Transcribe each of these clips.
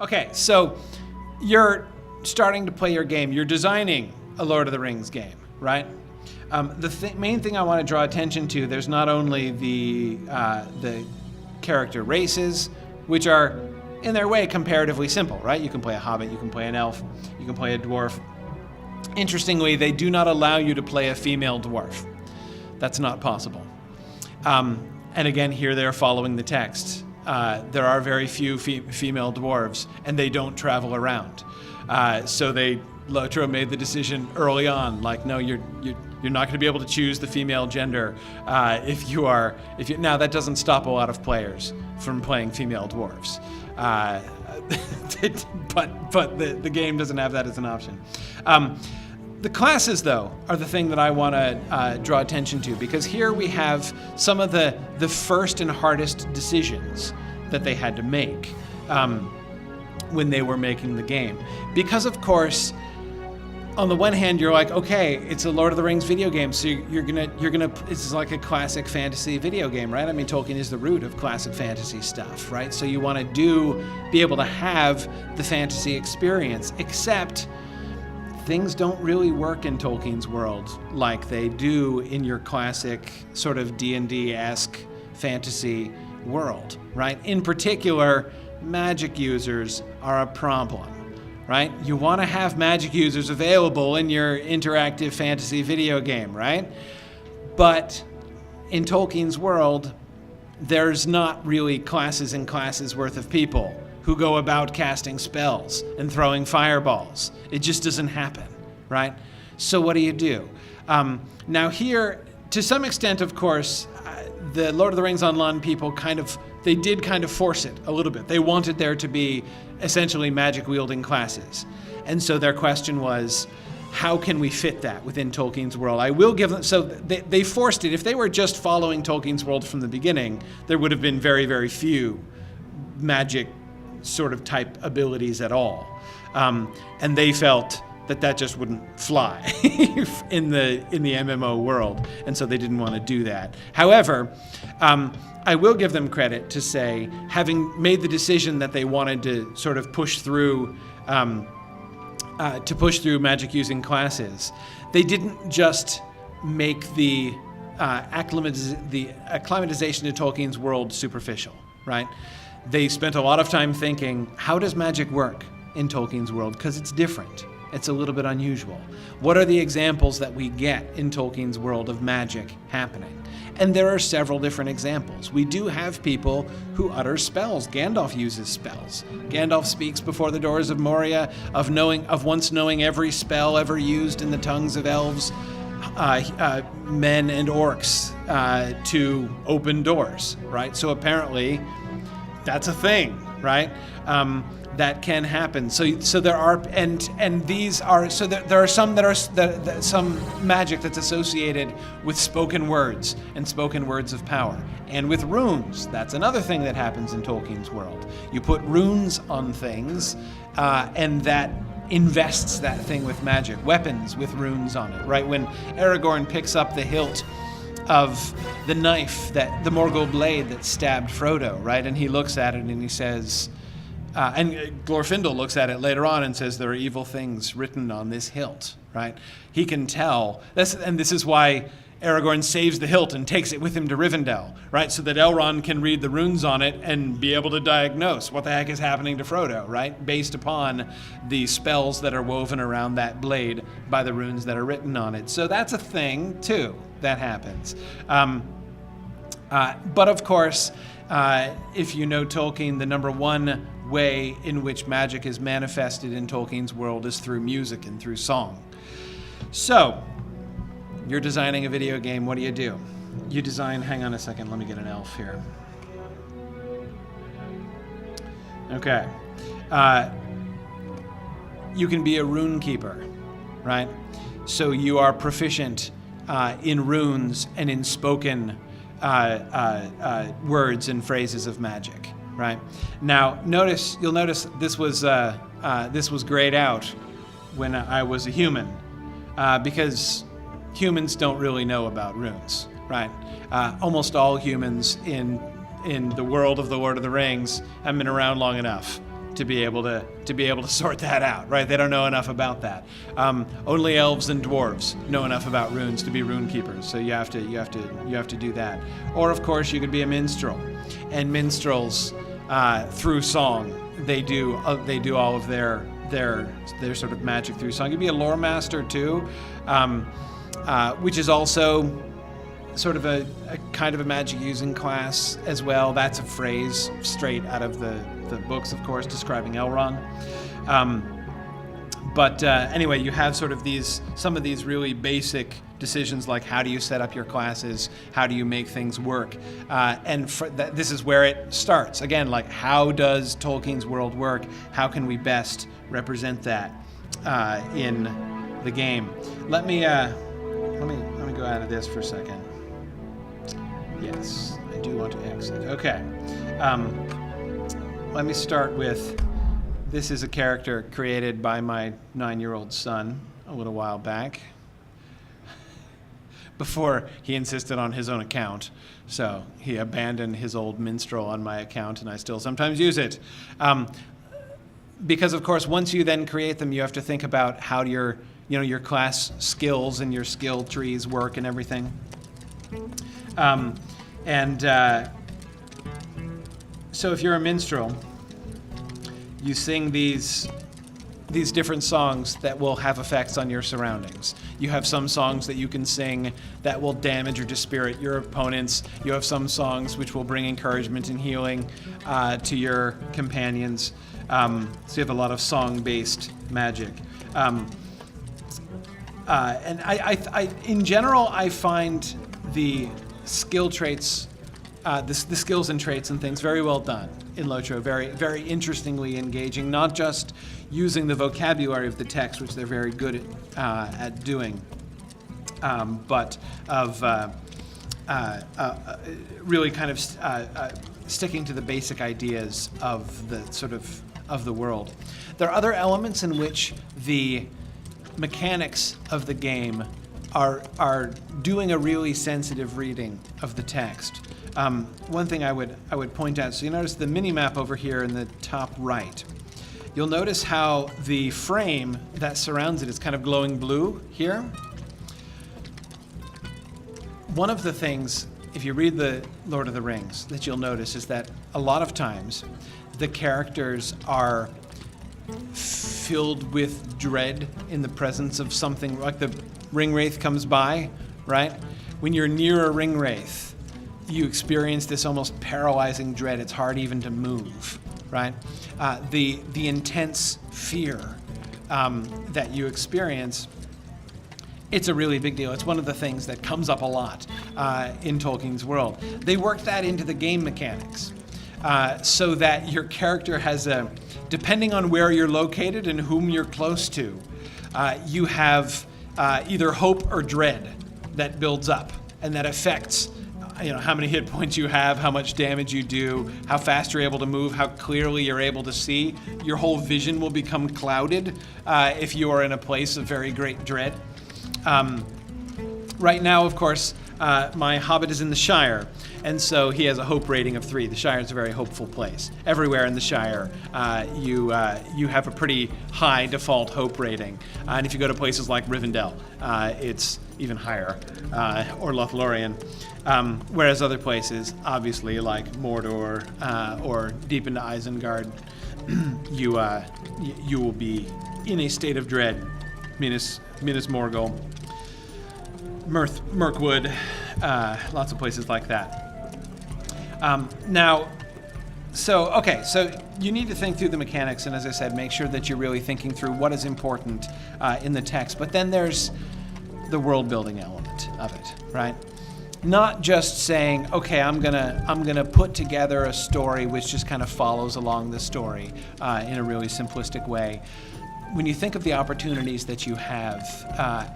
Okay, so you're starting to play your game. You're designing a Lord of the Rings game, right? The main thing I want to draw attention to, there's not only the character races, which are in their way comparatively simple, right? You can play a hobbit, you can play an elf, you can play a dwarf. Interestingly, they do not allow you to play a female dwarf. That's not possible. And again, here they're following the text. There are very few female dwarves, and they don't travel around. So Lotro made the decision early on, like, no, you're not going to be able to choose the female gender now that doesn't stop a lot of players from playing female dwarves. But the game doesn't have that as an option. The classes, though, are the thing that I want to draw attention to, because here we have some of the first and hardest decisions that they had to make when they were making the game. Because, of course, on the one hand, you're like, okay, it's a Lord of the Rings video game, so you're gonna. It's like a classic fantasy video game, right? I mean, Tolkien is the root of classic fantasy stuff, right? So you want to be able to have the fantasy experience, except things don't really work in Tolkien's world like they do in your classic sort of D&D-esque fantasy world, right? In particular, magic users are a problem. Right? You want to have magic users available in your interactive fantasy video game, right? But in Tolkien's world, there's not really classes and classes worth of people who go about casting spells and throwing fireballs. It just doesn't happen, right? So what do? Now here, to some extent, of course, the Lord of the Rings Online people they did kind of force it a little bit. They wanted there to be essentially magic-wielding classes. And so their question was, how can we fit that within Tolkien's world? I will give them, so they forced it. If they were just following Tolkien's world from the beginning, there would have been very, very few magic sort of type abilities at all. And they felt that just wouldn't fly in the MMO world, and so they didn't want to do that. However, I will give them credit to say, having made the decision that they wanted to sort of push through magic using classes, they didn't just make the acclimatization to Tolkien's world superficial, right? They spent a lot of time thinking, how does magic work in Tolkien's world? Because it's different. It's a little bit unusual. What are the examples that we get in Tolkien's world of magic happening? And there are several different examples. We do have people who utter spells. Gandalf uses spells. Gandalf speaks before the doors of Moria of once knowing every spell ever used in the tongues of elves, men and orcs to open doors, right? So apparently that's a thing, right? That can happen. So there are, and these are, so there are some that are some magic that's associated with spoken words and spoken words of power, and with runes. That's another thing that happens in Tolkien's world. You put runes on things, and that invests that thing with magic. Weapons with runes on it, right? When Aragorn picks up the hilt of the knife, the Morgul blade that stabbed Frodo, right? And he looks at it and he says. And Glorfindel looks at it later on and says, there are evil things written on this hilt, right? He can tell. And this is why Aragorn saves the hilt and takes it with him to Rivendell, right? So that Elrond can read the runes on it and be able to diagnose what the heck is happening to Frodo, right? Based upon the spells that are woven around that blade by the runes that are written on it. So that's a thing, too, that happens. But of course, if you know Tolkien, the number one way in which magic is manifested in Tolkien's world is through music and through song. So, you're designing a video game, what do? You design, hang on a second, let me get an elf here. Okay. You can be a rune keeper, right? So you are proficient in runes and in spoken words and phrases of magic, right? Now, you'll notice this was grayed out when I was a human, because humans don't really know about runes, right? Almost all humans in the world of the Lord of the Rings have been around long enough to be able to sort that out, right? They don't know enough about that. Only elves and dwarves know enough about runes to be rune keepers, so you have to do that. Or of course you could be a minstrel, and minstrels through song they do all of their sort of magic through song. You'd be a lore master too, which is also sort of a kind of a magic using class as well. That's a phrase straight out of the books, of course, describing Elrond. But anyway, you have sort of some of these really basic decisions, like how do you set up your classes, how do you make things work, and this is where it starts. Again, like, how does Tolkien's world work? How can we best represent that in the game? Let me go out of this for a second. Yes, I do want to exit. Okay. Let me start with, this is a character created by my 9-year-old son a little while back, before he insisted on his own account. So he abandoned his old minstrel on my account, and I still sometimes use it. Because of course, once you then create them, you have to think about how your class skills and your skill trees work and everything. So if you're a minstrel, you sing these different songs that will have effects on your surroundings. You have some songs that you can sing that will damage or dispirit your opponents. You have some songs which will bring encouragement and healing to your companions. So you have a lot of song-based magic. And I in general, I find the skill traits, the skills and traits and things very well done in Lotro, very, very interestingly engaging, not just using the vocabulary of the text, which they're very good at doing, but of really kind of sticking to the basic ideas of the world. There are other elements in which the mechanics of the game are doing a really sensitive reading of the text. One thing I would point out, so you notice the mini-map over here in the top right. You'll notice how the frame that surrounds it is kind of glowing blue here. One of the things, if you read the Lord of the Rings, that you'll notice is that a lot of times the characters are filled with dread in the presence of something, like the ring wraith comes by, right? When you're near a ring wraith, you experience this almost paralyzing dread. It's hard even to move, right? The intense fear that you experience, it's a really big deal. It's one of the things that comes up a lot in Tolkien's world. They worked that into the game mechanics so that your character has depending on where you're located and whom you're close to, you have either hope or dread that builds up, and that affects how many hit points you have, how much damage you do, how fast you're able to move, how clearly you're able to see. Your whole vision will become clouded if you are in a place of very great dread. Right now, of course, my hobbit is in the Shire, and so he has a hope rating of 3. The Shire is a very hopeful place. Everywhere in the Shire, you have a pretty high default hope rating. And if you go to places like Rivendell, it's even higher, or Lothlorien. Whereas other places, obviously, like Mordor or deep into Isengard, you will be in a state of dread. Minas Morgul, Mirkwood, lots of places like that. So you need to think through the mechanics, and as I said, make sure that you're really thinking through what is important in the text. But then there's the world building element of it, right? Not just saying, okay, I'm gonna put together a story which just kind of follows along the story in a really simplistic way. When you think of the opportunities that you have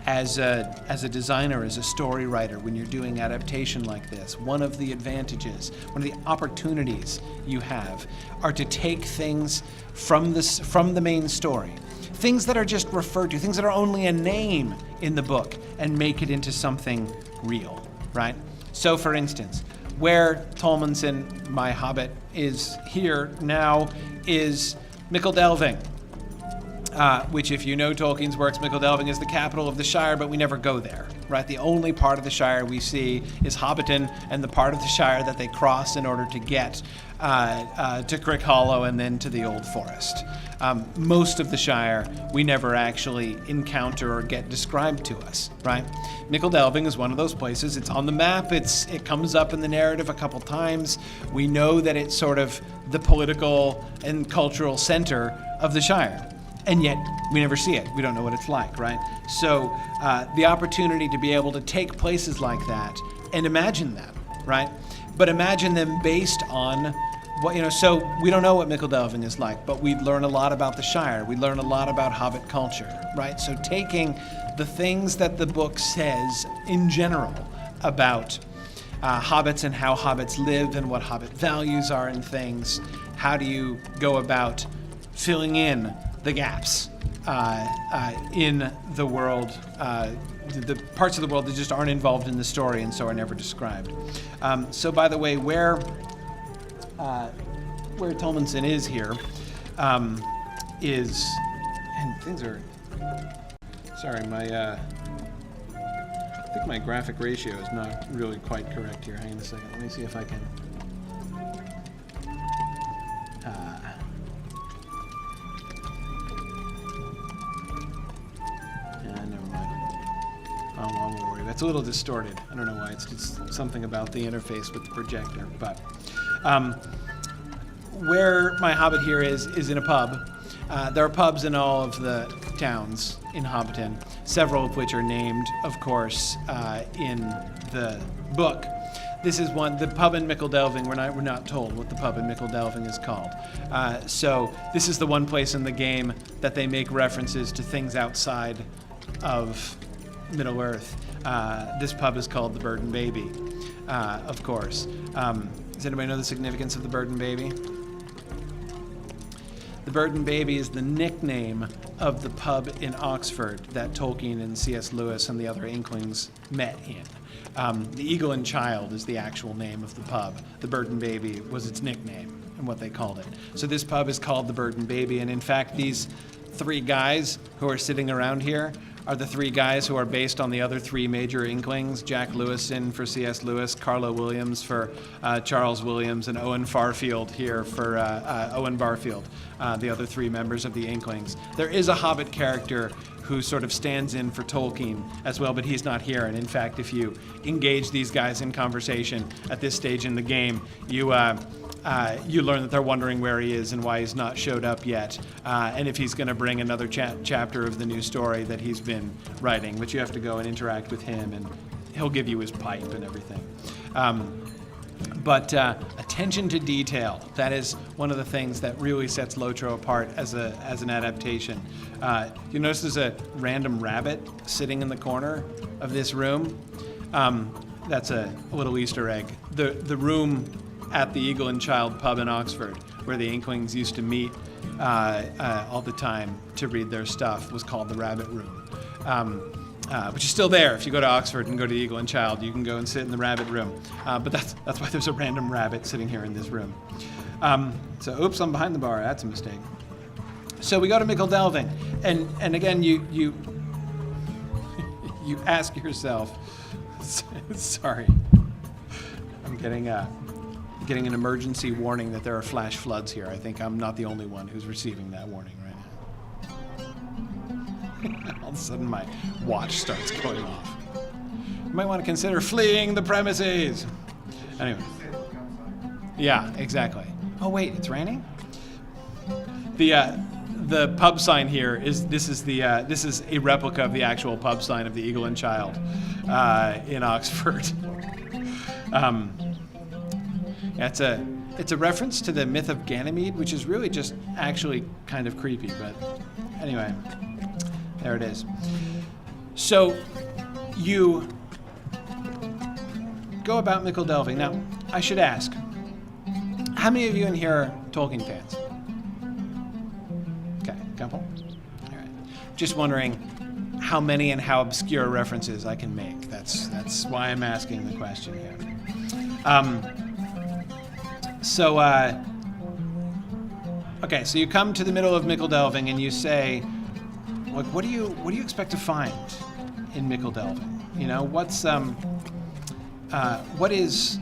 as a designer, as a story writer, when you're doing adaptation like this, one of the advantages, one of the opportunities you have are to take things from the main story, things that are just referred to, things that are only a name in the book, and make it into something real, right? So for instance, where Tolmanson, my hobbit, is here now is Delving. Which, if you know Tolkien's works, Delving is the capital of the Shire, but we never go there, right? The only part of the Shire we see is Hobbiton and the part of the Shire that they cross in order to get to Crick Hollow and then to the Old Forest. Most of the Shire we never actually encounter or get described to us, right? Delving is one of those places. It's on the map. It comes up in the narrative a couple times. We know that it's sort of the political and cultural center of the Shire. And yet, we never see it. We don't know what it's like, right? So, the opportunity to be able to take places like that and imagine them, right? But imagine them based on what, so we don't know what Delving is like, but we learn a lot about the Shire. We learn a lot about Hobbit culture, right? So taking the things that the book says in general about hobbits and how hobbits live and what hobbit values are and things, how do you go about filling in the gaps in the world, the parts of the world that just aren't involved in the story and so are never described. So, by the way, where Tolmanson is here is, and things are. Sorry, I think my graphic ratio is not really quite correct here. Hang on a second. Let me see if I can. It's a little distorted. I don't know why. It's just something about the interface with the projector. But where my Hobbit here is in a pub. There are pubs in all of the towns in Hobbiton, several of which are named, of course, in the book. This is one, the pub in Delving. We're not told what the pub in Delving is called. So this is the one place in the game that they make references to things outside of Middle-earth. This pub is called the Bird and Baby, of course. Does anybody know the significance of the Bird and Baby? The Bird and Baby is the nickname of the pub in Oxford that Tolkien and C.S. Lewis and the other Inklings met in. The Eagle and Child is the actual name of the pub. The Bird and Baby was its nickname and what they called it. So this pub is called the Bird and Baby, and in fact, these three guys who are sitting around here are the three guys who are based on the other three major Inklings, Jack Lewison for C.S. Lewis, Carlo Williams for Charles Williams, and Owen Farfield here for Owen Barfield, the other three members of the Inklings. There is a Hobbit character who sort of stands in for Tolkien as well, but he's not here. And in fact, if you engage these guys in conversation at this stage in the game, you learn that they're wondering where he is and why he's not showed up yet, and if he's going to bring another chapter of the new story that he's been writing. But you have to go and interact with him, and he'll give you his pipe and everything. But attention to detail, that is one of the things that really sets Lotro apart as an adaptation. You notice there's a random rabbit sitting in the corner of this room. That's a little Easter egg. The room at the Eagle and Child pub in Oxford, where the Inklings used to meet all the time to read their stuff, was called the Rabbit Room, which is still there. If you go to Oxford and go to Eagle and Child, you can go and sit in the Rabbit Room. But that's why there's a random rabbit sitting here in this room. So, oops, I'm behind the bar. That's a mistake. So we go to Delving, and again, you you ask yourself, sorry, I'm getting an emergency warning that there are flash floods here. I think I'm not the only one who's receiving that warning right now. All of a sudden my watch starts going off. You might want to consider fleeing the premises. Anyway. Yeah, exactly. Oh wait, it's raining? The pub sign here is a replica of the actual pub sign of the Eagle and Child in Oxford. It's a reference to the myth of Ganymede, which is really just actually kind of creepy, but anyway, there it is. So you go about Delving. Now, I should ask, how many of you in here are Tolkien fans? Okay, a couple? All right. Just wondering how many and how obscure references I can make. That's why I'm asking the question here. Okay, Okay, so you come to the middle of MAGLabs and you say, like, what do you expect to find in MAGLabs? You know, what is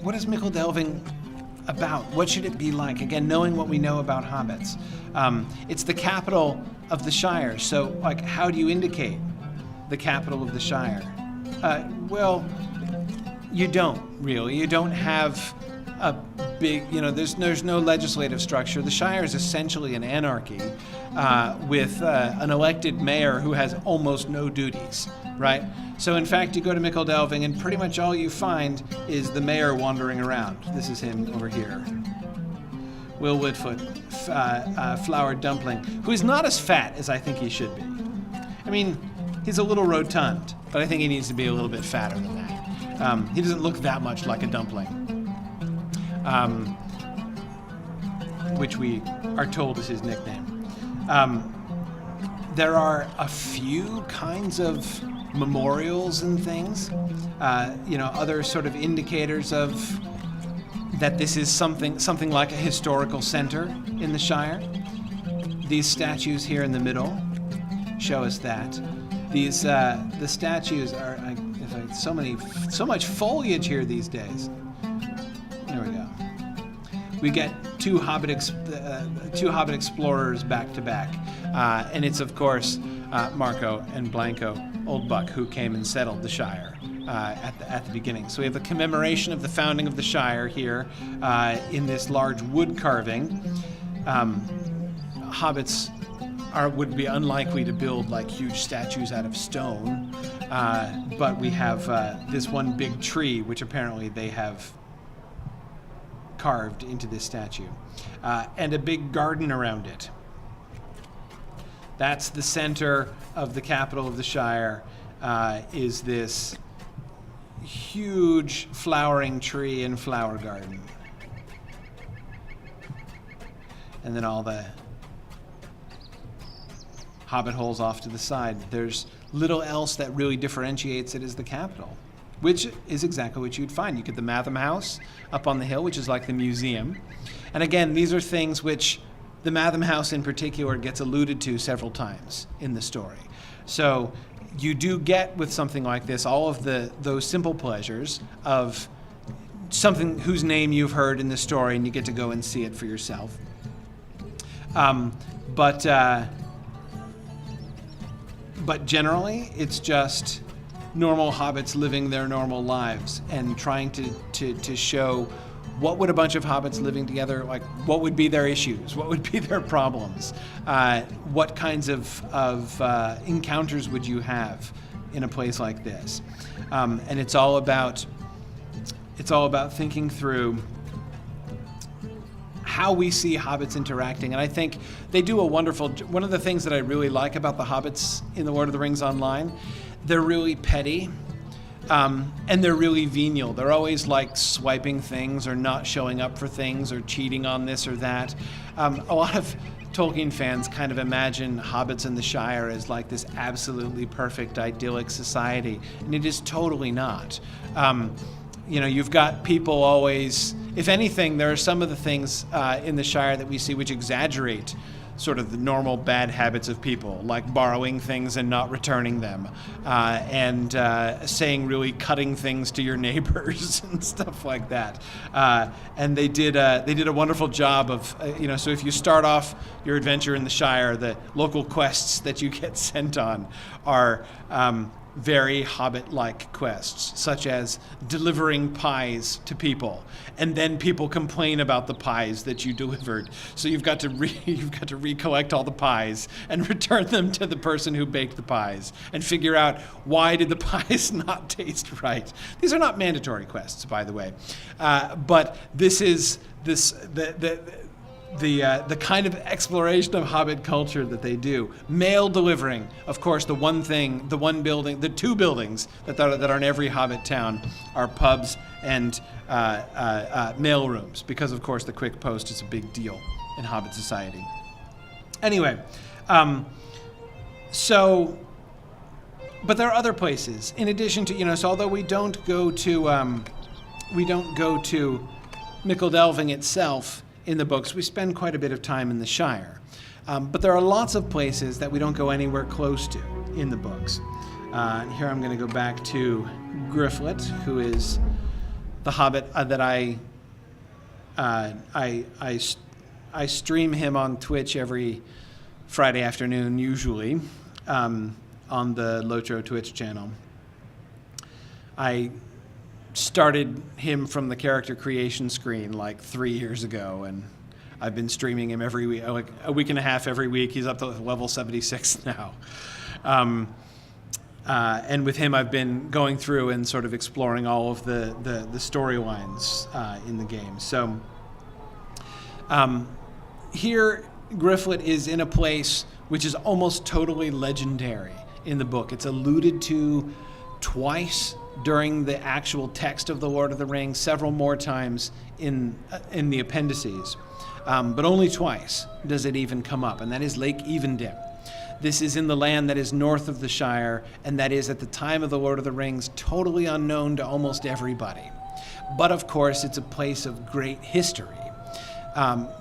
MAGLabs about? What should it be like? Again, knowing what we know about hobbits. It's the capital of the Shire, so like, how do you indicate the capital of the Shire? Well, you don't really. You don't have a big, there's no legislative structure. The Shire is essentially an anarchy with an elected mayor who has almost no duties, right? So in fact, you go to MAGLabs and pretty much all you find is the mayor wandering around. This is him over here. Will Woodfoot, Flower Dumpling, who is not as fat as I think he should be. I mean, he's a little rotund, but I think he needs to be a little bit fatter than that. He doesn't look that much like a dumpling, which we are told is his nickname. There are a few kinds of memorials and things, other sort of indicators of that this is something like a historical center in the Shire. These statues here in the middle show us that. These the statues are so much foliage here these days. There we go. We get two Hobbit explorers back to back, and it's of course Marco and Blanco Oldbuck who came and settled the Shire at the beginning. So we have a commemoration of the founding of the Shire here in this large wood carving. Hobbits would be unlikely to build like huge statues out of stone, but we have this one big tree, which apparently they have carved into this statue, and a big garden around it. That's the center of the capital of the Shire, is this huge flowering tree and flower garden. And then all the hobbit holes off to the side. There's little else that really differentiates it as the capital, which is exactly what you'd find. You get the Matham House up on the hill, which is like the museum. And again, these are things which the Matham House in particular gets alluded to several times in the story. So you do get with something like this all of those simple pleasures of something whose name you've heard in the story, and you get to go and see it for yourself. But generally, it's just normal hobbits living their normal lives and trying to show what would a bunch of hobbits living together, like, what would be their issues, what would be their problems, what kinds of encounters would you have in a place like this, and it's all about thinking through how we see hobbits interacting. And I think they do a wonderful, one of the things that I really like about the hobbits in the Lord of the Rings Online, they're really petty, and they're really venial. They're always like swiping things or not showing up for things or cheating on this or that. A lot of Tolkien fans kind of imagine hobbits in the Shire as like this absolutely perfect, idyllic society, and it is totally not. You've got people always, if anything, there are some of the things in the Shire that we see which exaggerate sort of the normal bad habits of people, like borrowing things and not returning them, and saying really cutting things to your neighbors and stuff like that. And they did a wonderful job of, so if you start off your adventure in the Shire, the local quests that you get sent on are very Hobbit-like quests, such as delivering pies to people, and then people complain about the pies that you delivered. So you've got to recollect all the pies and return them to the person who baked the pies, and figure out why did the pies not taste right. These are not mandatory quests, by the way, but this is the kind of exploration of Hobbit culture that they do. Mail delivering, of course, the two buildings that are in every Hobbit town are pubs and mail rooms, because of course the quick post is a big deal in Hobbit society. Anyway, but there are other places in addition to, so although we don't go to Mickle Delving itself, in the books, we spend quite a bit of time in the Shire. But there are lots of places that we don't go anywhere close to in the books. Here I'm going to go back to Grifflet, who is the hobbit that I stream him on Twitch every Friday afternoon, usually, on the Lotro Twitch channel. I started him from the character creation screen like 3 years ago, and I've been streaming him every week, like a week and a half every week. He's up to level 76 now. And with him, I've been going through and sort of exploring all of the storylines in the game. So here, Grifflet is in a place which is almost totally legendary in the book. It's alluded to twice during the actual text of The Lord of the Rings, several more times in the appendices. But only twice does it even come up, and that is Lake Evendim. This is in the land that is north of the Shire, and that is, at the time of The Lord of the Rings, totally unknown to almost everybody. But of course, it's a place of great history.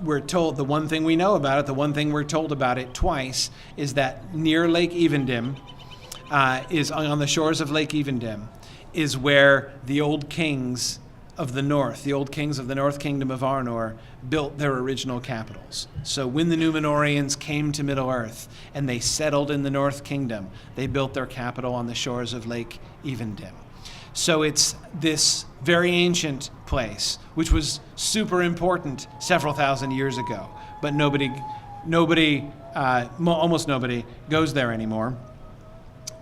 We're told, the one thing we know about it, the one thing we're told about it twice, is that near Lake Evendim, is on the shores of Lake Evendim, is where the old kings of the north, the old kings of the North Kingdom of Arnor, built their original capitals. So when the Númenóreans came to Middle-earth and they settled in the North Kingdom, they built their capital on the shores of Lake Evendim. So it's this very ancient place, which was super important several thousand years ago, but almost nobody goes there anymore.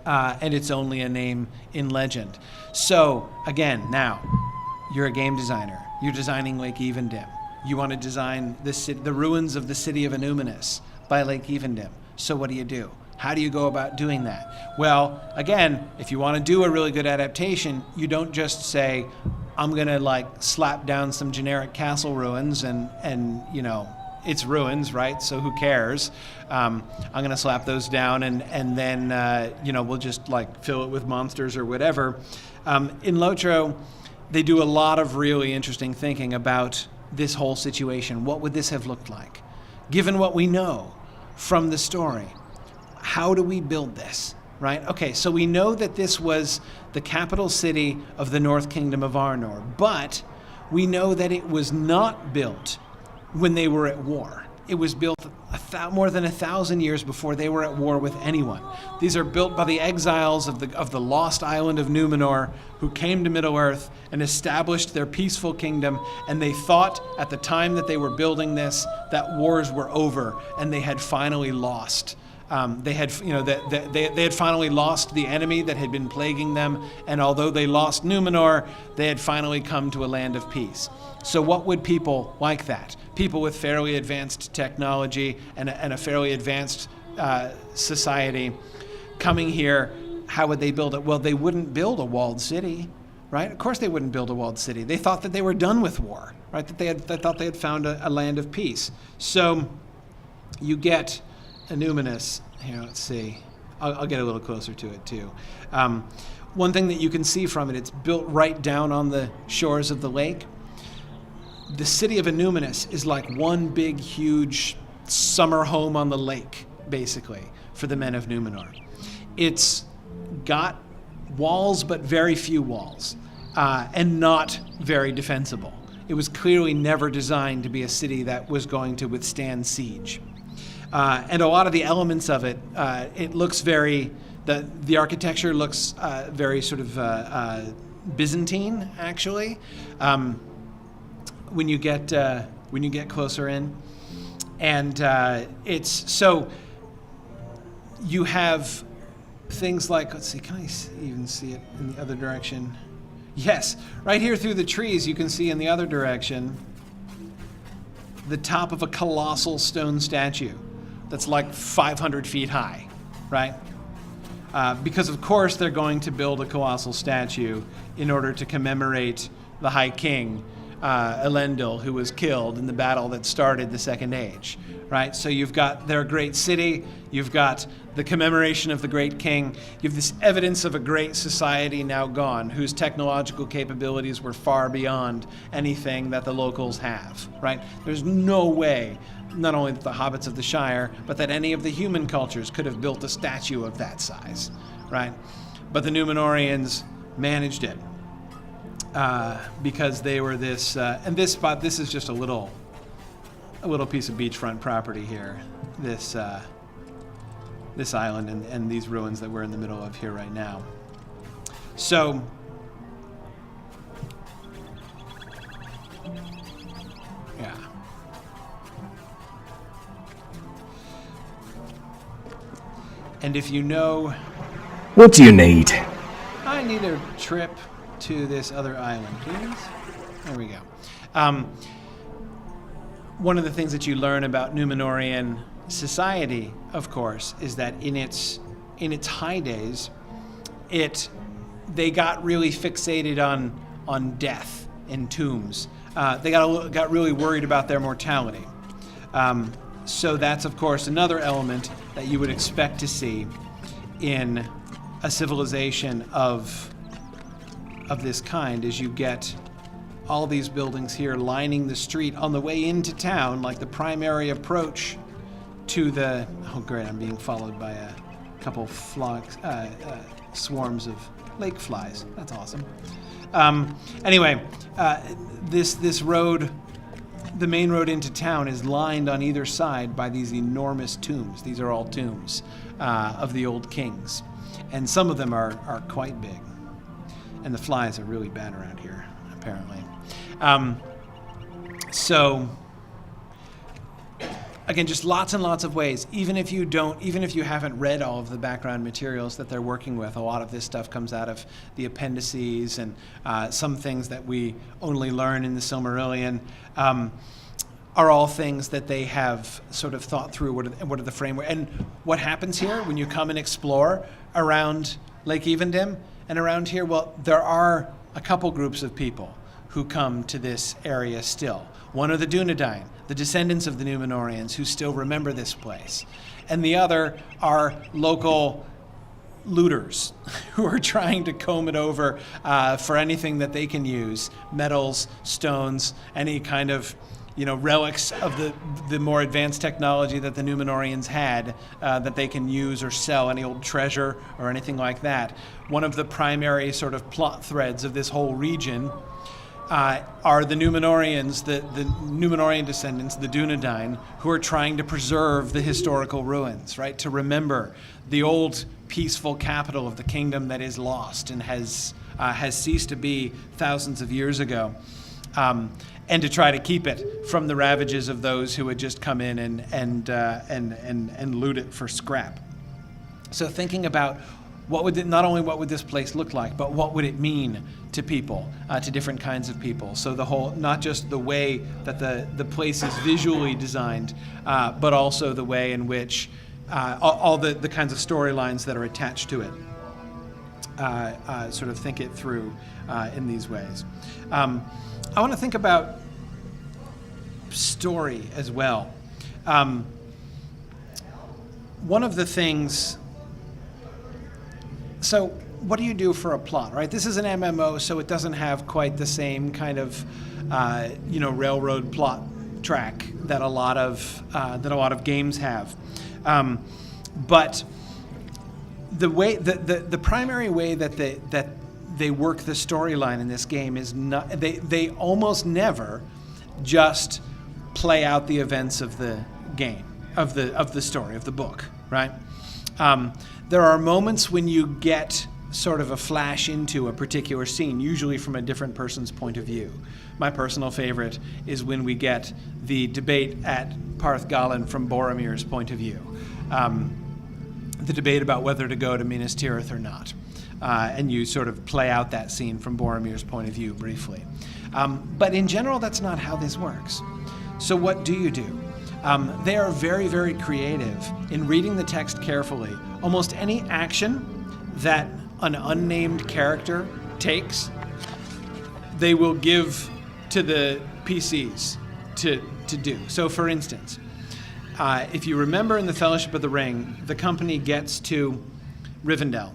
And it's only a name in legend. So again, now, you're a game designer. You're designing Lake Evendim. You want to design the ruins of the city of Annúminas by Lake Evendim. So what do? How do you go about doing that? Well, again, if you want to do a really good adaptation, you don't just say, I'm going to slap down some generic castle ruins and it's ruins, right? So who cares? I'm going to slap those down and then, we'll just fill it with monsters or whatever. In Lotro, they do a lot of really interesting thinking about this whole situation. What would this have looked like? Given what we know from the story, how do we build this, right? Okay, so we know that this was the capital city of the North Kingdom of Arnor, but we know that it was not built when they were at war. It was built more than 1,000 years before they were at war with anyone. These are built by the exiles of the lost island of Númenor, who came to Middle-earth and established their peaceful kingdom, and they thought at the time that they were building this that wars were over and they had finally lost. They had finally lost the enemy that had been plaguing them, and although they lost Númenor, they had finally come to a land of peace. So what would people like that? People with fairly advanced technology and a fairly advanced society coming here, how would they build it? Well, they wouldn't build a walled city, right? Of course they wouldn't build a walled city. They thought that they were done with war, right? They thought they had found a land of peace. So you get Annúminas. Here, let's see. I'll get a little closer to it too. One thing that you can see from it, it's built right down on the shores of the lake. The city of Annúminas is like one big, huge summer home on the lake, basically, for the men of Númenor. It's got walls, but very few walls, and not very defensible. It was clearly never designed to be a city that was going to withstand siege. And a lot of the elements of it, it looks very, the architecture looks very sort of Byzantine, actually. When you get closer in, and it's so you have things like, let's see, can I even see it in the other direction? Yes, right here through the trees, you can see in the other direction the top of a colossal stone statue that's like 500 feet high, right? Because of course they're going to build a colossal statue in order to commemorate the High King Elendil, who was killed in the battle that started the Second Age, right? So you've got their great city, you've got the commemoration of the great king, you have this evidence of a great society now gone, whose technological capabilities were far beyond anything that the locals have, right? There's no way, not only that the hobbits of the Shire, but that any of the human cultures could have built a statue of that size, right? But the Númenóreans managed it because they were this, and this spot, this is just a little piece of beachfront property here, this island and these ruins that we're in the middle of here right now. So, yeah. And if you know... What do you need? I need a trip to this other island, please. There we go. One of the things that you learn about Númenórean society, of course, is that in its high days, they got really fixated on death and tombs. They got really worried about their mortality. So that's, of course, another element that you would expect to see in a civilization of this kind, as you get all these buildings here lining the street on the way into town, like the primary approach to the... Oh, great, I'm being followed by a couple swarms of lake flies. That's awesome. Anyway, this road, the main road into town, is lined on either side by these enormous tombs. These are all tombs of the old kings. And some of them are quite big. And the flies are really bad around here, apparently. So, again, just lots and lots of ways. Even if you haven't read all of the background materials that they're working with, a lot of this stuff comes out of the appendices and some things that we only learn in the Silmarillion. Are all things that they have sort of thought through. What are the framework, and what happens here when you come and explore around Lake Evendim and around here? Well, there are a couple groups of people who come to this area still. One are the Dunedain, the descendants of the Númenóreans, who still remember this place, and the other are local looters who are trying to comb it over for anything that they can use: metals, stones, any kind of relics of the more advanced technology that the Númenóreans had that they can use or sell, any old treasure or anything like that. One of the primary sort of plot threads of this whole region are the Númenóreans, the Númenórean descendants, the Dunedain, who are trying to preserve the historical ruins, right? To remember the old peaceful capital of the kingdom that is lost and has ceased to be thousands of years ago. And to try to keep it from the ravages of those who had just come in and loot it for scrap. So thinking about not only what would this place look like, but what would it mean to people, to different kinds of people. So the whole, not just the way that the place is visually designed, but also the way in which all the kinds of storylines that are attached to it. Sort of think it through in these ways. I want to think about story as well. One of the things... So what do you do for a plot, right? This is an MMO, so it doesn't have quite the same kind of, railroad plot track that a lot of games have. But the way the primary way that they work the storyline in this game is not, they almost never just play out the events of the game, of the story, of the book, right? There are moments when you get sort of a flash into a particular scene, usually from a different person's point of view. My personal favorite is when we get the debate at Parth Galen from Boromir's point of view. The debate about whether to go to Minas Tirith or not. And you sort of play out that scene from Boromir's point of view briefly. But in general, that's not how this works. So what do? They are very, very creative in reading the text carefully. Almost any action that an unnamed character takes, they will give to the PCs to do. So for instance, if you remember in the Fellowship of the Ring, the company gets to Rivendell,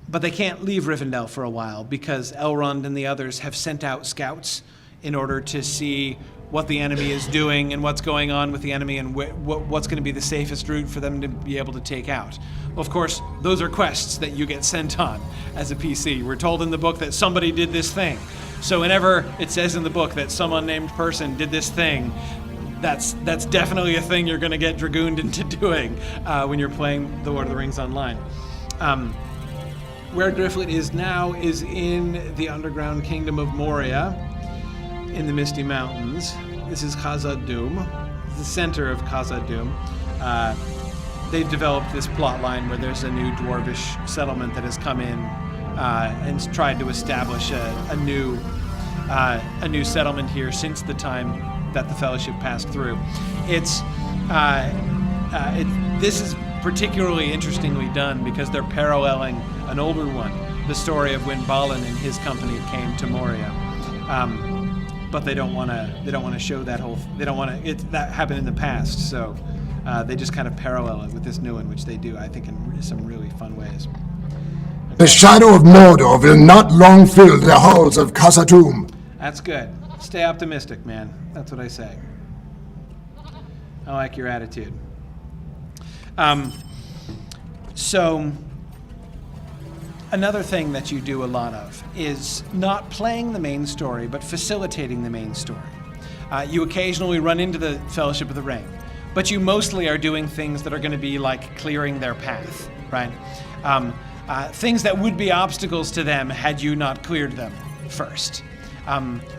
but they can't leave Rivendell for a while because Elrond and the others have sent out scouts in order to see what the enemy is doing and what's going on with the enemy and what's going to be the safest route for them to be able to take out. Well, of course, those are quests that you get sent on as a PC. We're told in the book that somebody did this thing. So whenever it says in the book that some unnamed person did this thing, that's definitely a thing you're going to get dragooned into doing when you're playing The Lord of the Rings Online. Where Grifflet is now is in the underground kingdom of Moria, in the Misty Mountains. This is Khazad-dûm, the center of Khazad-dûm. They've developed this plot line where there's a new dwarvish settlement that has come in and tried to establish a new settlement here since the time that the Fellowship passed through. This is particularly interestingly done because they're paralleling an older one, the story of when Balin and his company came to Moria. But they don't want to show that whole. They don't want to. That happened in the past, so they just kind of parallel it with this new one, which they do, I think, in some really fun ways. The shadow of Mordor will not long fill the halls of Khazad-dûm. That's good. Stay optimistic, man. That's what I say. I like your attitude. So another thing that you do a lot of is not playing the main story, but facilitating the main story. You occasionally run into the Fellowship of the Ring, but you mostly are doing things that are going to be like clearing their path, right? Things that would be obstacles to them had you not cleared them first.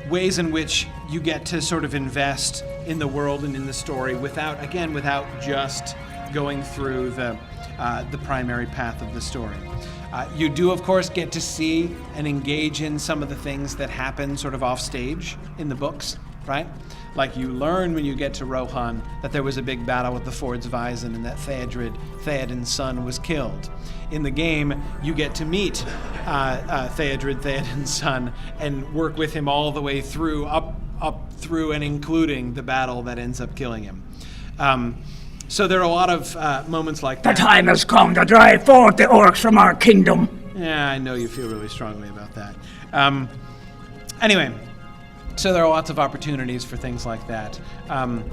Ways in which you get to sort of invest in the world and in the story without just going through the primary path of the story. You do, of course, get to see and engage in some of the things that happen sort of off stage in the books, right? Like you learn when you get to Rohan that there was a big battle with the Fords Vysen and that Theoden's son was killed. In the game, you get to meet Theoden's son, and work with him all the way through, up through and including the battle that ends up killing him. So there are a lot of moments like that. The time has come to drive forth the orcs from our kingdom. Yeah, I know you feel really strongly about that. Anyway, so there are lots of opportunities for things like that. And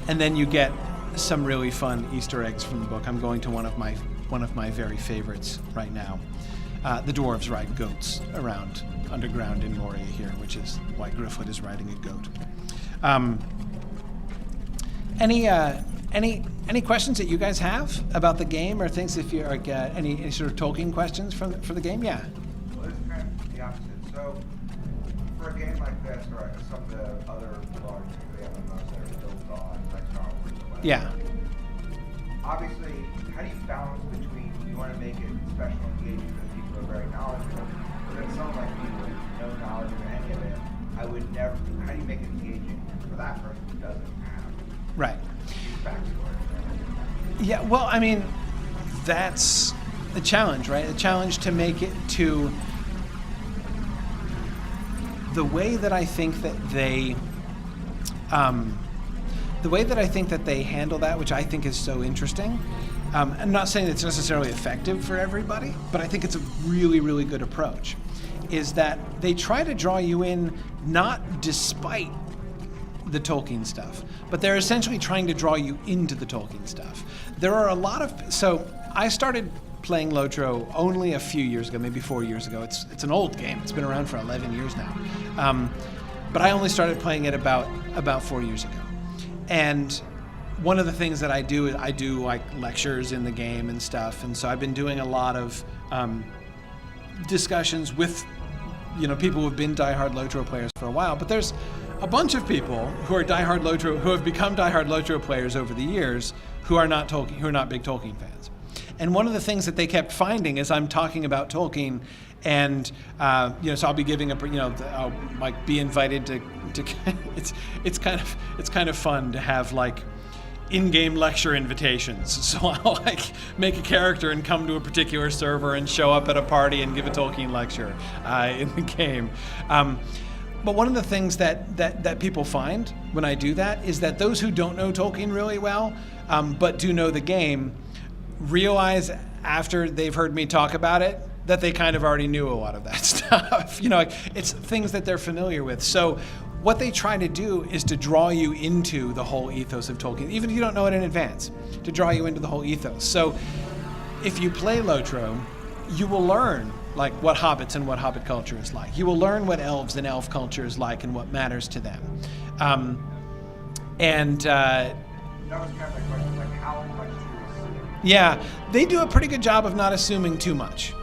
then you get some really fun Easter eggs from the book. I'm going to one of my very favorites right now. The dwarves ride goats around underground in Moria here, which is why Grifflet is riding a goat. Any questions that you guys have about the game, or things if you are any sort of Tolkien questions for the game? Yeah. Well, it's kind of the opposite. So, for a game like this, or some of the other large MMOs that are built on like Star Wars, or whatever, Yeah. obviously, how do you balance between you want to make it special and engaging for the people who are very knowledgeable, but then someone like me with no knowledge of any of it, I would never. How do you make it engaging for that person who doesn't have Right. backstory? Yeah, well, I mean, that's the challenge, right? The challenge to make it to the way that I think that they, handle that, which I think is so interesting. I'm not saying it's necessarily effective for everybody, but I think it's a really, really good approach. Is that they try to draw you in not despite the Tolkien stuff, but they're essentially trying to draw you into the Tolkien stuff. There are a lot of, so I started playing Lotro only a few years ago, maybe 4 years ago. It's an old game. It's been around for 11 years now. But I only started playing it about 4 years ago. And one of the things that I do is I do like lectures in the game and stuff. And so I've been doing a lot of discussions with, people who have been diehard Lotro players for a while. But there's a bunch of people who are diehard Lotro, who have become diehard Lotro players over the years, who are not big Tolkien fans. And one of the things that they kept finding is I'm talking about Tolkien, and so I'll be giving I'll like be invited to it's kind of fun to have like in-game lecture invitations. So I'll like make a character and come to a particular server and show up at a party and give a Tolkien lecture in the game. But one of the things that people find when I do that is that those who don't know Tolkien really well, but do know the game, realize after they've heard me talk about it that they kind of already knew a lot of that stuff. Like it's things that they're familiar with. So what they try to do is to draw you into the whole ethos of Tolkien, even if you don't know it in advance, to draw you into the whole ethos. So if you play Lotro, you will learn like what hobbits and what hobbit culture is like. You will learn what elves and elf culture is like and what matters to them. That was kind of my question, like how much to assume? Yeah, they do a pretty good job of not assuming too much.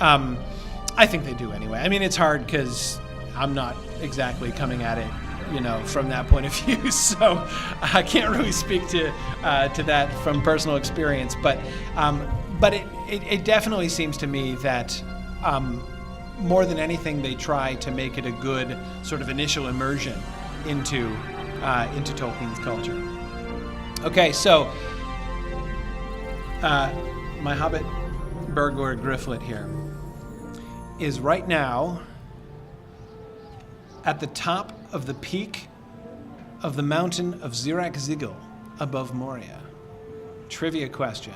I think they do anyway. I mean, it's hard because I'm not exactly coming at it, from that point of view. So I can't really speak to that from personal experience. But it definitely seems to me that more than anything, they try to make it a good sort of initial immersion into Tolkien's culture. Okay, so my Hobbit burglar Grifflet here is right now at the top of the peak of the mountain of Zirak-Zigil above Moria. Trivia question.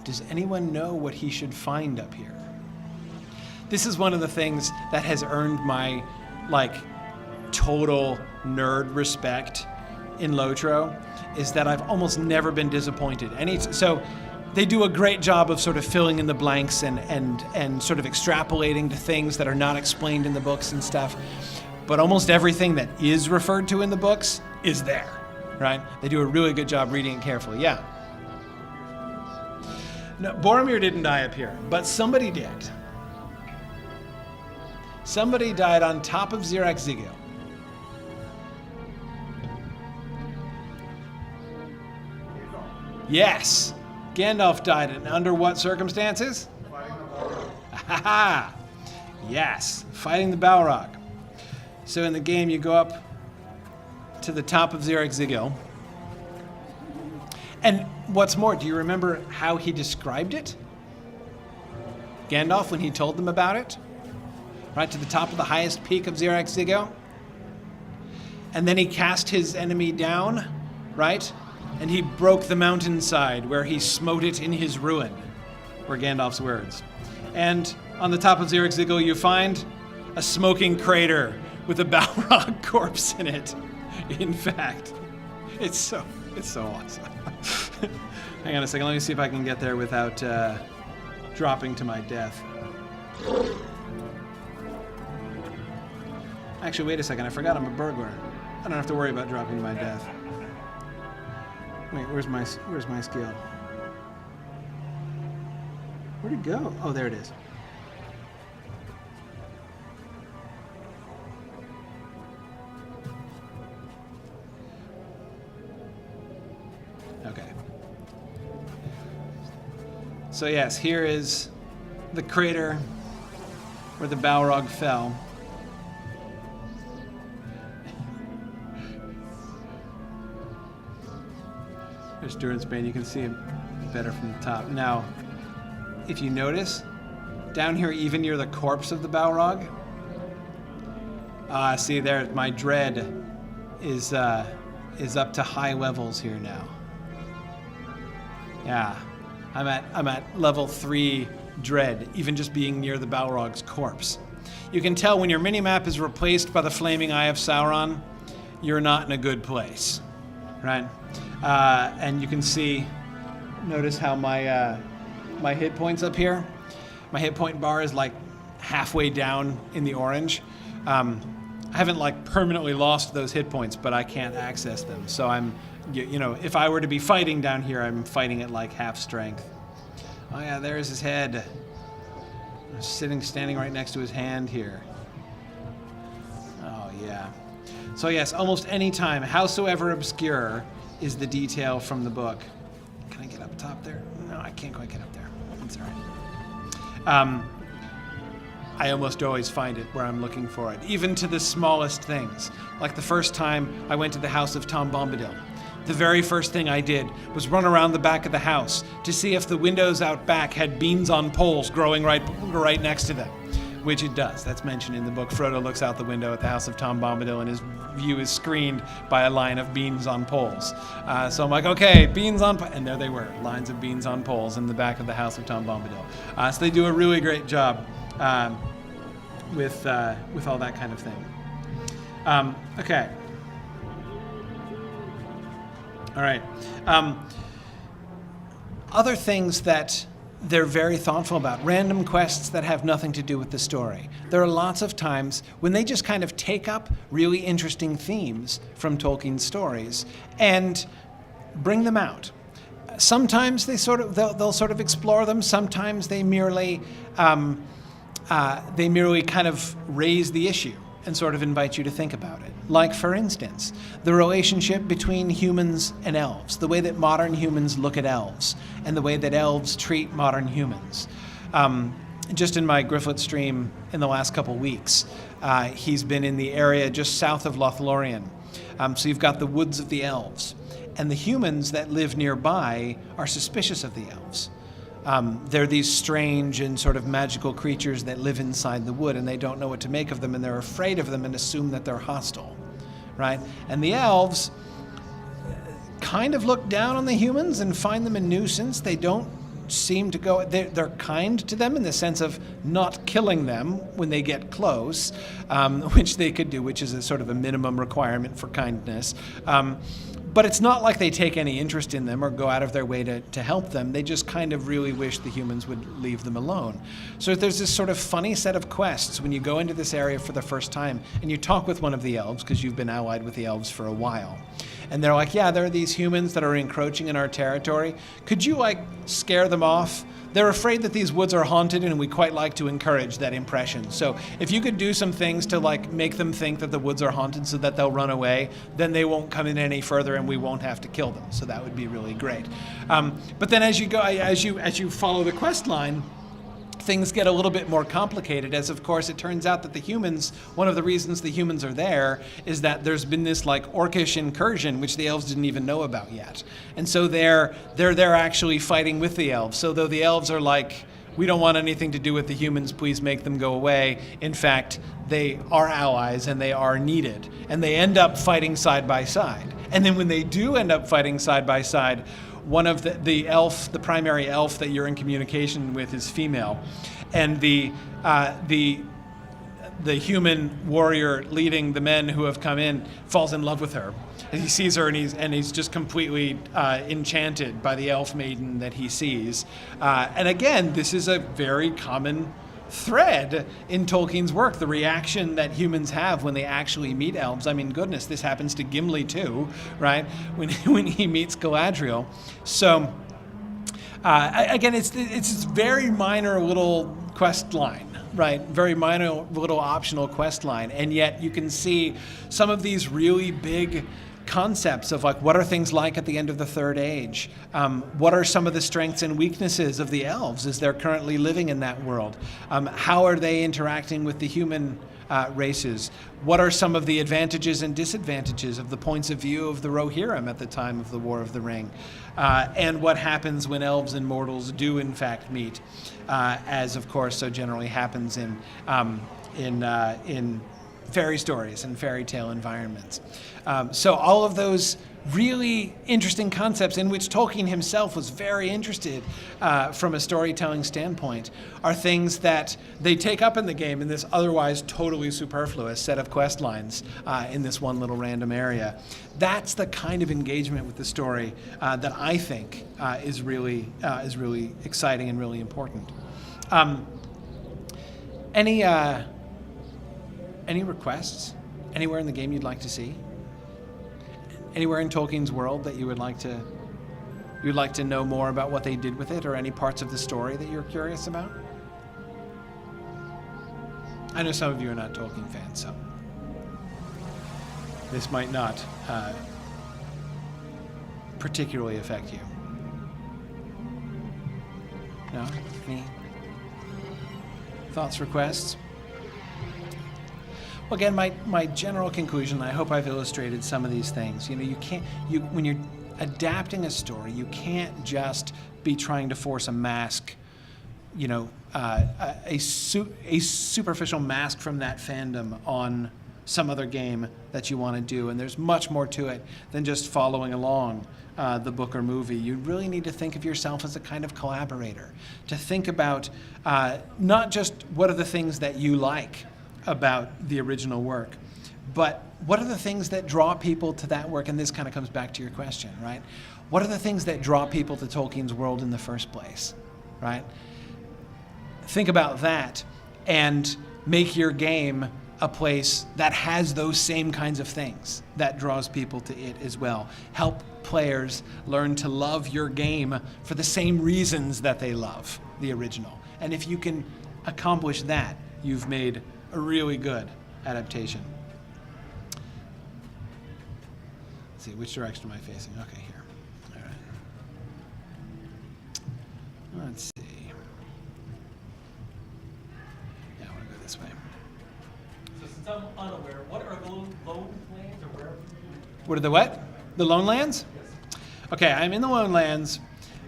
Does anyone know what he should find up here? This is one of the things that has earned my, total nerd respect in Lotro, is that I've almost never been disappointed. So they do a great job of sort of filling in the blanks and sort of extrapolating to things that are not explained in the books and stuff. But almost everything that is referred to in the books is there, right? They do a really good job reading it carefully. Yeah. No, Boromir didn't die up here, but somebody did. Somebody died on top of Zirak-Zigil. Yes. Gandalf died, and under what circumstances? Ha! Yes, fighting the Balrog. So in the game, you go up to the top of Zirak-Zigil. And what's more, do you remember how he described it? Gandalf, when he told them about it? Right to the top of the highest peak of Zirak-Zigil. And then he cast his enemy down, right? And he broke the mountainside where he smote it in his ruin, were Gandalf's words. And on the top of Zirak-Zigil, you find a smoking crater with a Balrog corpse in it. In fact, it's so awesome. Hang on a second, let me see if I can get there without dropping to my death. Actually, wait a second, I forgot I'm a burglar. I don't have to worry about dropping to my death. Wait, where's my skill? Where'd it go? Oh, there it is. Okay. So yes, here is the crater where the Balrog fell. There's Durin's Bane. You can see it better from the top. Now, if you notice, down here, even near the corpse of the Balrog, see there, my dread is up to high levels here now. Yeah, I'm at level 3 dread, even just being near the Balrog's corpse. You can tell when your minimap is replaced by the Flaming Eye of Sauron, you're not in a good place, right? And you can see, notice how my hit points up here, my hit point bar is like halfway down in the orange. I haven't permanently lost those hit points, but I can't access them. So I'm, if I were to be fighting down here, I'm fighting at half strength. Oh yeah, there's his head. I'm standing right next to his hand here. Oh yeah. So yes, almost any time, howsoever obscure is the detail from the book. Can I get up top there? No, I can't quite get up there. That's all right. I almost always find it where I'm looking for it, even to the smallest things. Like the first time I went to the house of Tom Bombadil. The very first thing I did was run around the back of the house to see if the windows out back had beans on poles growing right next to them. which it does. That's mentioned in the book. Frodo looks out the window at the house of Tom Bombadil, and his view is screened by a line of beans on poles. So I'm like, okay, beans on and there they were, lines of beans on poles in the back of the house of Tom Bombadil. So they do a really great job with all that kind of thing. Okay. All right. Other things that they're very thoughtful about, random quests that have nothing to do with the story. There are lots of times when they just kind of take up really interesting themes from Tolkien's stories and bring them out. Sometimes they'll sort of explore them. Sometimes they merely kind of raise the issue and sort of invite you to think about it. Like, for instance, the relationship between humans and elves, the way that modern humans look at elves, and the way that elves treat modern humans. Just in my Grifflet stream in the last couple weeks, he's been in the area just south of Lothlorien. So you've got the woods of the elves, and the humans that live nearby are suspicious of the elves. They're these strange and sort of magical creatures that live inside the wood, and they don't know what to make of them, and they're afraid of them and assume that they're hostile, right? And the elves kind of look down on the humans and find them a nuisance. They don't seem to go, they're kind to them in the sense of not killing them when they get close, which they could do, which is a sort of a minimum requirement for kindness. But it's not like they take any interest in them or go out of their way to help them. They just kind of really wish the humans would leave them alone. So there's this sort of funny set of quests when you go into this area for the first time and you talk with one of the elves, because you've been allied with the elves for a while. And they're like, yeah, there are these humans that are encroaching in our territory. Could you, scare them off? They're afraid that these woods are haunted, and we quite like to encourage that impression. So if you could do some things to make them think that the woods are haunted so that they'll run away, then they won't come in any further and we won't have to kill them. So that would be really great. But then as you follow the quest line, things get a little bit more complicated, as of course it turns out that the humans, one of the reasons the humans are there is that there's been this orcish incursion which the elves didn't even know about yet. And so they're there actually fighting with the elves. So though the elves are we don't want anything to do with the humans, please make them go away, in fact, they are allies and they are needed. And they end up fighting side by side. And then when they do end up fighting side by side, one of the primary elf that you're in communication with is female, and the human warrior leading the men who have come in falls in love with her. And he sees her, and he's just completely enchanted by the elf maiden that he sees. And again, this is a very common thread in Tolkien's work, the reaction that humans have when they actually meet elves. I mean, goodness, this happens to Gimli too, right? When he meets Galadriel. So again, it's this very minor little quest line, right? Very minor little optional quest line, and yet you can see some of these really big concepts of what are things like at the end of the Third Age? What are some of the strengths and weaknesses of the elves as they're currently living in that world? How are they interacting with the human races? What are some of the advantages and disadvantages of the points of view of the Rohirrim at the time of the War of the Ring? And what happens when elves and mortals do in fact meet, as of course so generally happens in fairy stories and fairy tale environments. So all of those really interesting concepts in which Tolkien himself was very interested from a storytelling standpoint are things that they take up in the game in this otherwise totally superfluous set of quest lines in this one little random area. That's the kind of engagement with the story that I think is really exciting and really important. Any requests? Anywhere in the game you'd like to see? Anywhere in Tolkien's world that you'd like to know more about what they did with it, or any parts of the story that you're curious about? I know some of you are not Tolkien fans, so this might not particularly affect you. No? Any thoughts, requests? Well, again, my general conclusion, I hope I've illustrated some of these things. When you're adapting a story, you can't just be trying to force a mask a superficial mask from that fandom on some other game that you want to do. And there's much more to it than just following along the book or movie. You really need to think of yourself as a kind of collaborator, to think about not just what are the things that you like about the original work, but what are the things that draw people to that work? And this kind of comes back to your question, right? What are the things that draw people to Tolkien's world in the first place, right? Think about that and make your game a place that has those same kinds of things that draws people to it as well. Help players learn to love your game for the same reasons that they love the original. And if you can accomplish that, you've made a really good adaptation. Let's see, which direction am I facing? Okay, here. All right. Let's see. Yeah, I want to go this way. So since I'm unaware, what are the lone lands, or where? What are the what? The Lone Lands? Yes. Okay, I'm in the Lone Lands.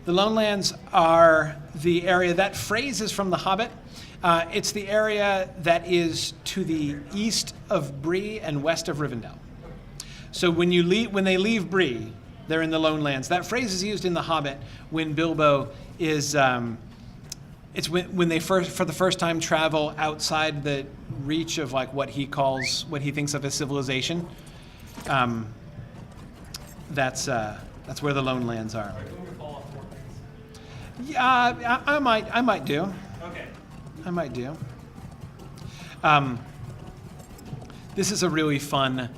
The Lone Lands are the area, that phrase is from The Hobbit. It's the area that is to the east of Bree and west of Rivendell. So when they leave Bree, they're in the Lone Lands. That phrase is used in The Hobbit when Bilbo is, it's when they for the first time travel outside the reach of like what he thinks of as civilization. That's where the Lone Lands are. All right, who would fall off 4 things? Yeah, I might do. Okay. I might do. This is a really fun,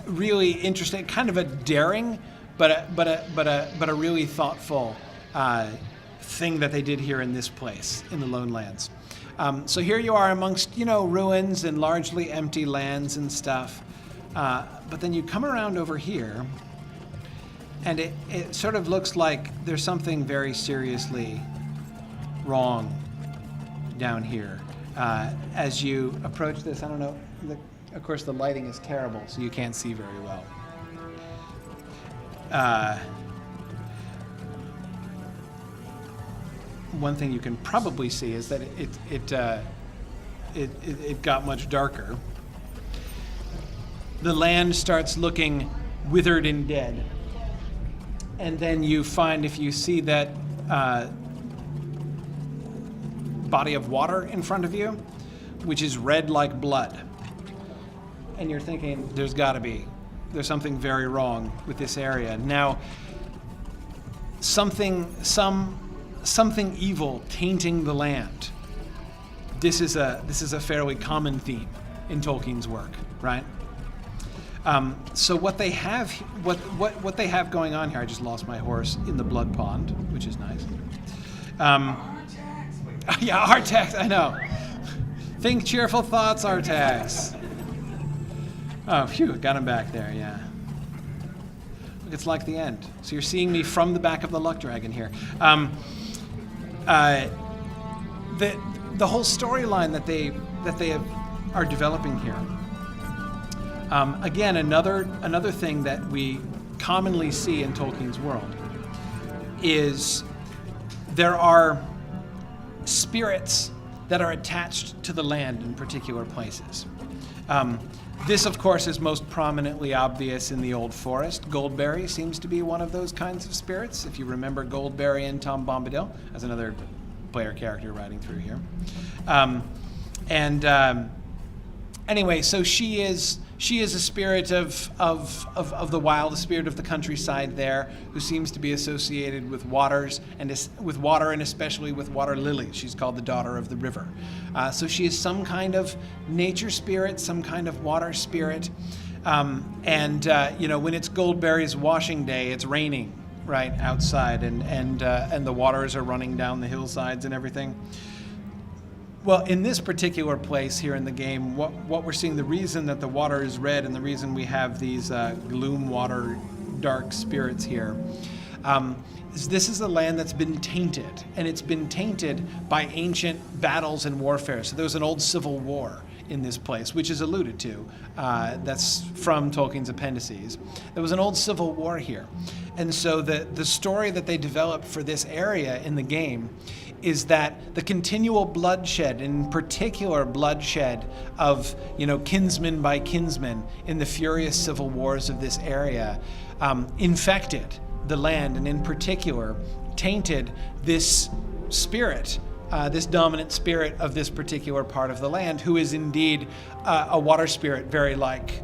really interesting, kind of a daring, but a really thoughtful thing that they did here in this place in the Lone Lands. So here you are amongst ruins and largely empty lands and stuff, but then you come around over here, and it sort of looks like there's something very seriously wrong down here. As you approach this, I don't know, of course the lighting is terrible, so you can't see very well. One thing you can probably see is that it got much darker. The land starts looking withered and dead. And then you find, if you see that body of water in front of you, which is red like blood. And you're thinking, there's something very wrong with this area. Now, something evil tainting the land. This is a fairly common theme in Tolkien's work, right? So what they have going on here, I just lost my horse in the blood pond, which is nice. Yeah, Artax, I know. Think cheerful thoughts, Artax. Oh, phew, got him back there, yeah. Look, it's like the end. So you're seeing me from the back of the luck dragon here. The whole storyline that they are developing here. Again, another thing that we commonly see in Tolkien's world is there are spirits that are attached to the land in particular places. This, of course, is most prominently obvious in the Old Forest. Goldberry seems to be one of those kinds of spirits. If you remember Goldberry and Tom Bombadil, as another player character riding through here. Anyway, so she is a spirit of the wild, a spirit of the countryside there, who seems to be associated with water and especially with water lilies. She's called the daughter of the river. So she is some kind of nature spirit, some kind of water spirit. When it's Goldberry's washing day, it's raining right outside, and the waters are running down the hillsides and everything. Well, in this particular place here in the game, what we're seeing, the reason that the water is red and the reason we have these gloom water dark spirits here, is this is a land that's been tainted, and it's been tainted by ancient battles and warfare. So there was an old civil war in this place, which is alluded to. That's from Tolkien's appendices. There was an old civil war here. And so the story that they developed for this area in the game is that the continual bloodshed, in particular bloodshed of, kinsman by kinsman in the furious civil wars of this area, infected the land, and in particular tainted this spirit, this dominant spirit of this particular part of the land, who is indeed a water spirit very like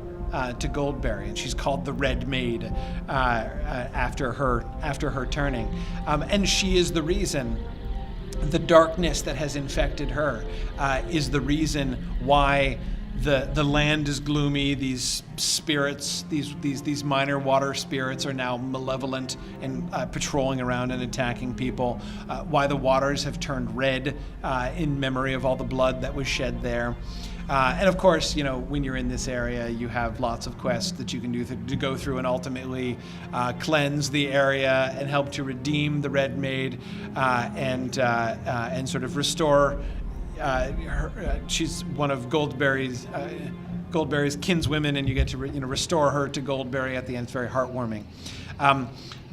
to Goldberry, and she's called the Red Maid after her turning, and she is the reason. The darkness that has infected her is the reason why the land is gloomy. These spirits, these minor water spirits, are now malevolent and patrolling around and attacking people. Why the waters have turned red in memory of all the blood that was shed there. And of course, when you're in this area, you have lots of quests that you can do to go through and ultimately cleanse the area and help to redeem the Red Maid and sort of restore her. She's one of Goldberry's kinswomen, and you get to restore her to Goldberry at the end. It's very heartwarming.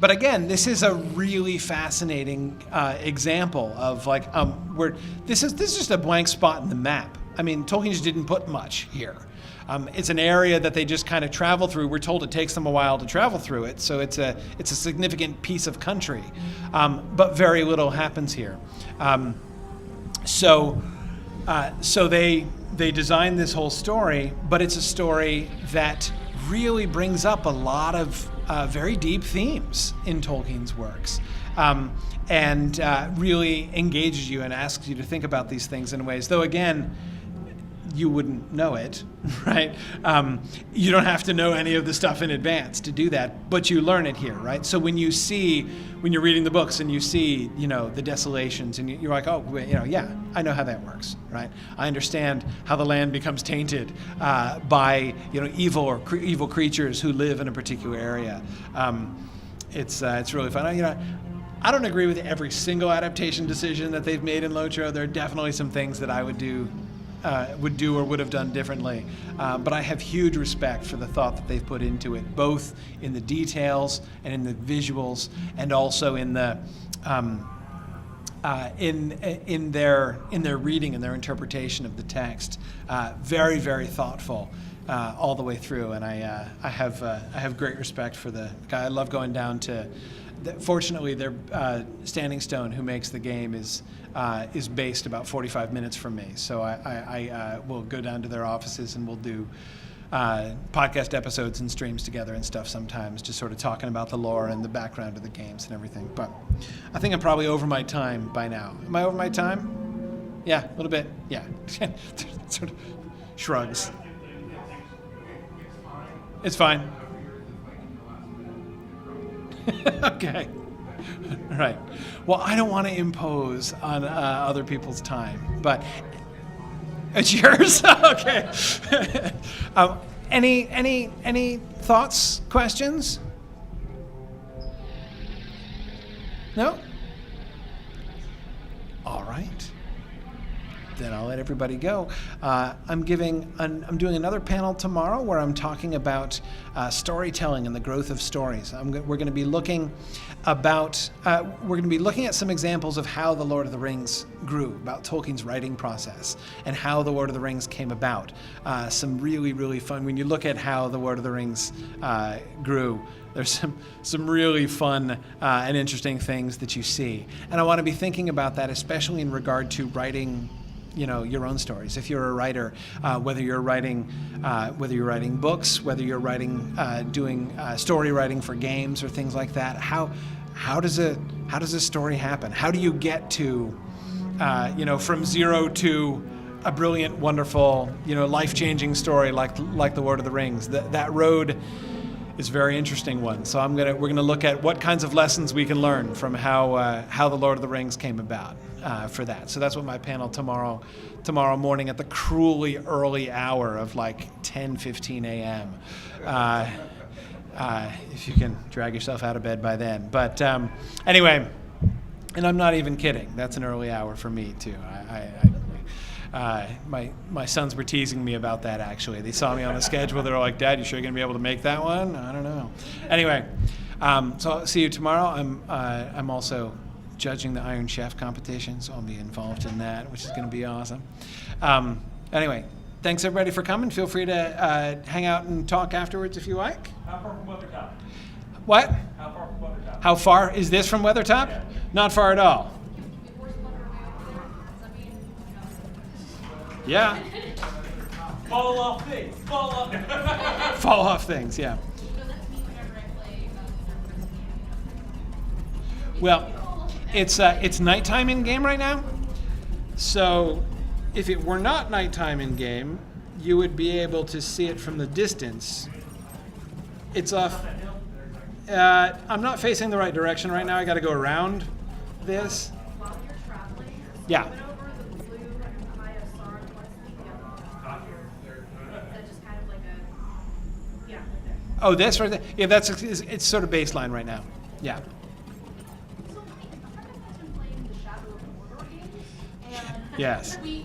But again, this is a really fascinating example of where this is just a blank spot in the map. I mean, Tolkien just didn't put much here. It's an area that they just kind of travel through. We're told it takes them a while to travel through it, so it's a significant piece of country, but very little happens here. So they designed this whole story, but it's a story that really brings up a lot of very deep themes in Tolkien's works. And really engages you and asks you to think about these things in ways, though again, you wouldn't know it, right? You don't have to know any of the stuff in advance to do that, but you learn it here, right? So when you're reading the books and you see, the desolations, and you're like, oh, yeah, I know how that works, right? I understand how the land becomes tainted by, evil creatures who live in a particular area. It's really fun. I don't agree with every single adaptation decision that they've made in Lotro. There are definitely some things that I would do or would have done differently. But I have huge respect for the thought that they've put into it, both in the details and in the visuals, and also in the in their reading and their interpretation of the text. Very, very thoughtful all the way through, and I have great respect for the guy. I love going down to. Fortunately, their Standing Stone, who makes the game, is based about 45 minutes from me. So I will go down to their offices and we'll do podcast episodes and streams together and stuff sometimes, just sort of talking about the lore and the background of the games and everything. But I think I'm probably over my time by now. Am I over my time? Yeah, a little bit. Yeah. Sort of shrugs. It's fine. Okay. All right. Well, I don't want to impose on other people's time, but it's yours. Okay. Any thoughts, questions? No? All right. Then I'll let everybody go. I'm doing another panel tomorrow where I'm talking about storytelling and the growth of stories. We're going to be looking at some examples of how the Lord of the Rings grew, about Tolkien's writing process and how the Lord of the Rings came about. Some really, really fun. When you look at how the Lord of the Rings grew, there's some really fun and interesting things that you see. And I want to be thinking about that, especially in regard to writing your own stories. If you're a writer, whether you're writing books, whether you're doing story writing for games or things like that, how does a story happen? How do you get to from zero to a brilliant, wonderful, life-changing story like the Lord of the Rings? That road is a very interesting one. So we're gonna look at what kinds of lessons we can learn from how the Lord of the Rings came about for that. So that's what my panel tomorrow morning at the cruelly early hour of 10:15 a.m. If you can drag yourself out of bed by then. But anyway, and I'm not even kidding. That's an early hour for me too. My sons were teasing me about that, actually. They saw me on the schedule. They were like, Dad, you sure you're going to be able to make that one? I don't know. Anyway, so I'll see you tomorrow. I'm also judging the Iron Chef competition, so I'll be involved in that, which is going to be awesome. Anyway, thanks everybody for coming. Feel free to hang out and talk afterwards if you like. How far from Weathertop? What? How far from Weathertop? How far is this from Weathertop? Yeah. Not far at all. Yeah. Fall off things. Fall off. Fall off things, yeah. Well, it's nighttime in game right now. So if it were not nighttime in game, you would be able to see it from the distance. It's off. I'm not facing the right direction right now. I got to go around this. While you're traveling, Yeah. went over the blue and ISR plus the yellow. That's just kind of like a, yeah, right there. Oh, this right there. Yeah, it's sort of baseline right now. Yeah. So, a friend of mine's been playing the Shadow of Mordor games, and Yes. he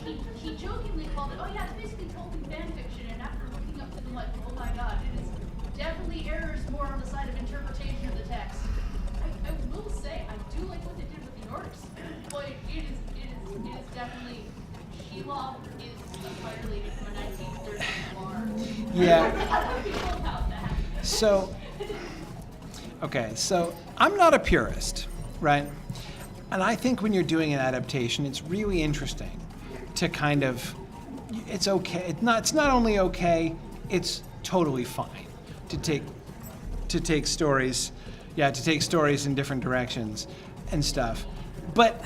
jokingly called it, oh yeah, it's basically Tolkien fan fiction, and after looking up to them like, oh my god, it is definitely errors more on the side of interpretation of the text. I will say, I do like what they did with the orcs, but it is definitely, Shelob is a fire lady from a 1930s bar. Yeah. I don't feel about that. So, okay, so I'm not a purist, right? And I think when you're doing an adaptation, it's really interesting to kind of, it's okay. It's not only okay, it's totally fine to take stories, to take stories in different directions and stuff. But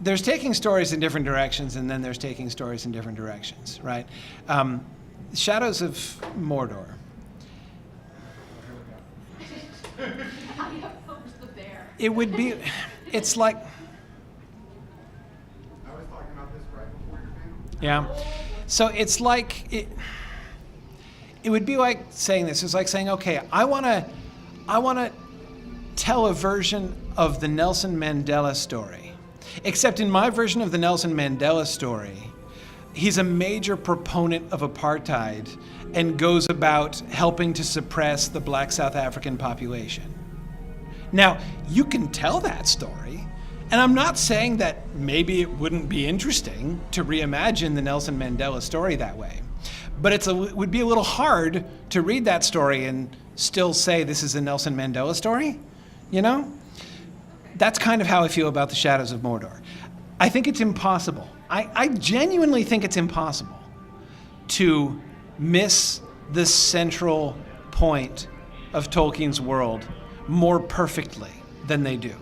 there's taking stories in different directions, and then there's taking stories in different directions, right? Shadows of Mordor. I opposed the bear. It would be, it's like, I was talking about this right before your panel. yeah. So it's like, it would be like saying this. It's like saying, okay, I want to tell a version of the Nelson Mandela story. Except in my version of the Nelson Mandela story, he's a major proponent of apartheid and goes about helping to suppress the black South African population. Now, you can tell that story, and I'm not saying that maybe it wouldn't be interesting to reimagine the Nelson Mandela story that way, but it would be a little hard to read that story and still say this is a Nelson Mandela story, you know? That's kind of how I feel about the Shadows of Mordor. I think it's impossible. I genuinely think it's impossible to miss the central point of Tolkien's world more perfectly than they do.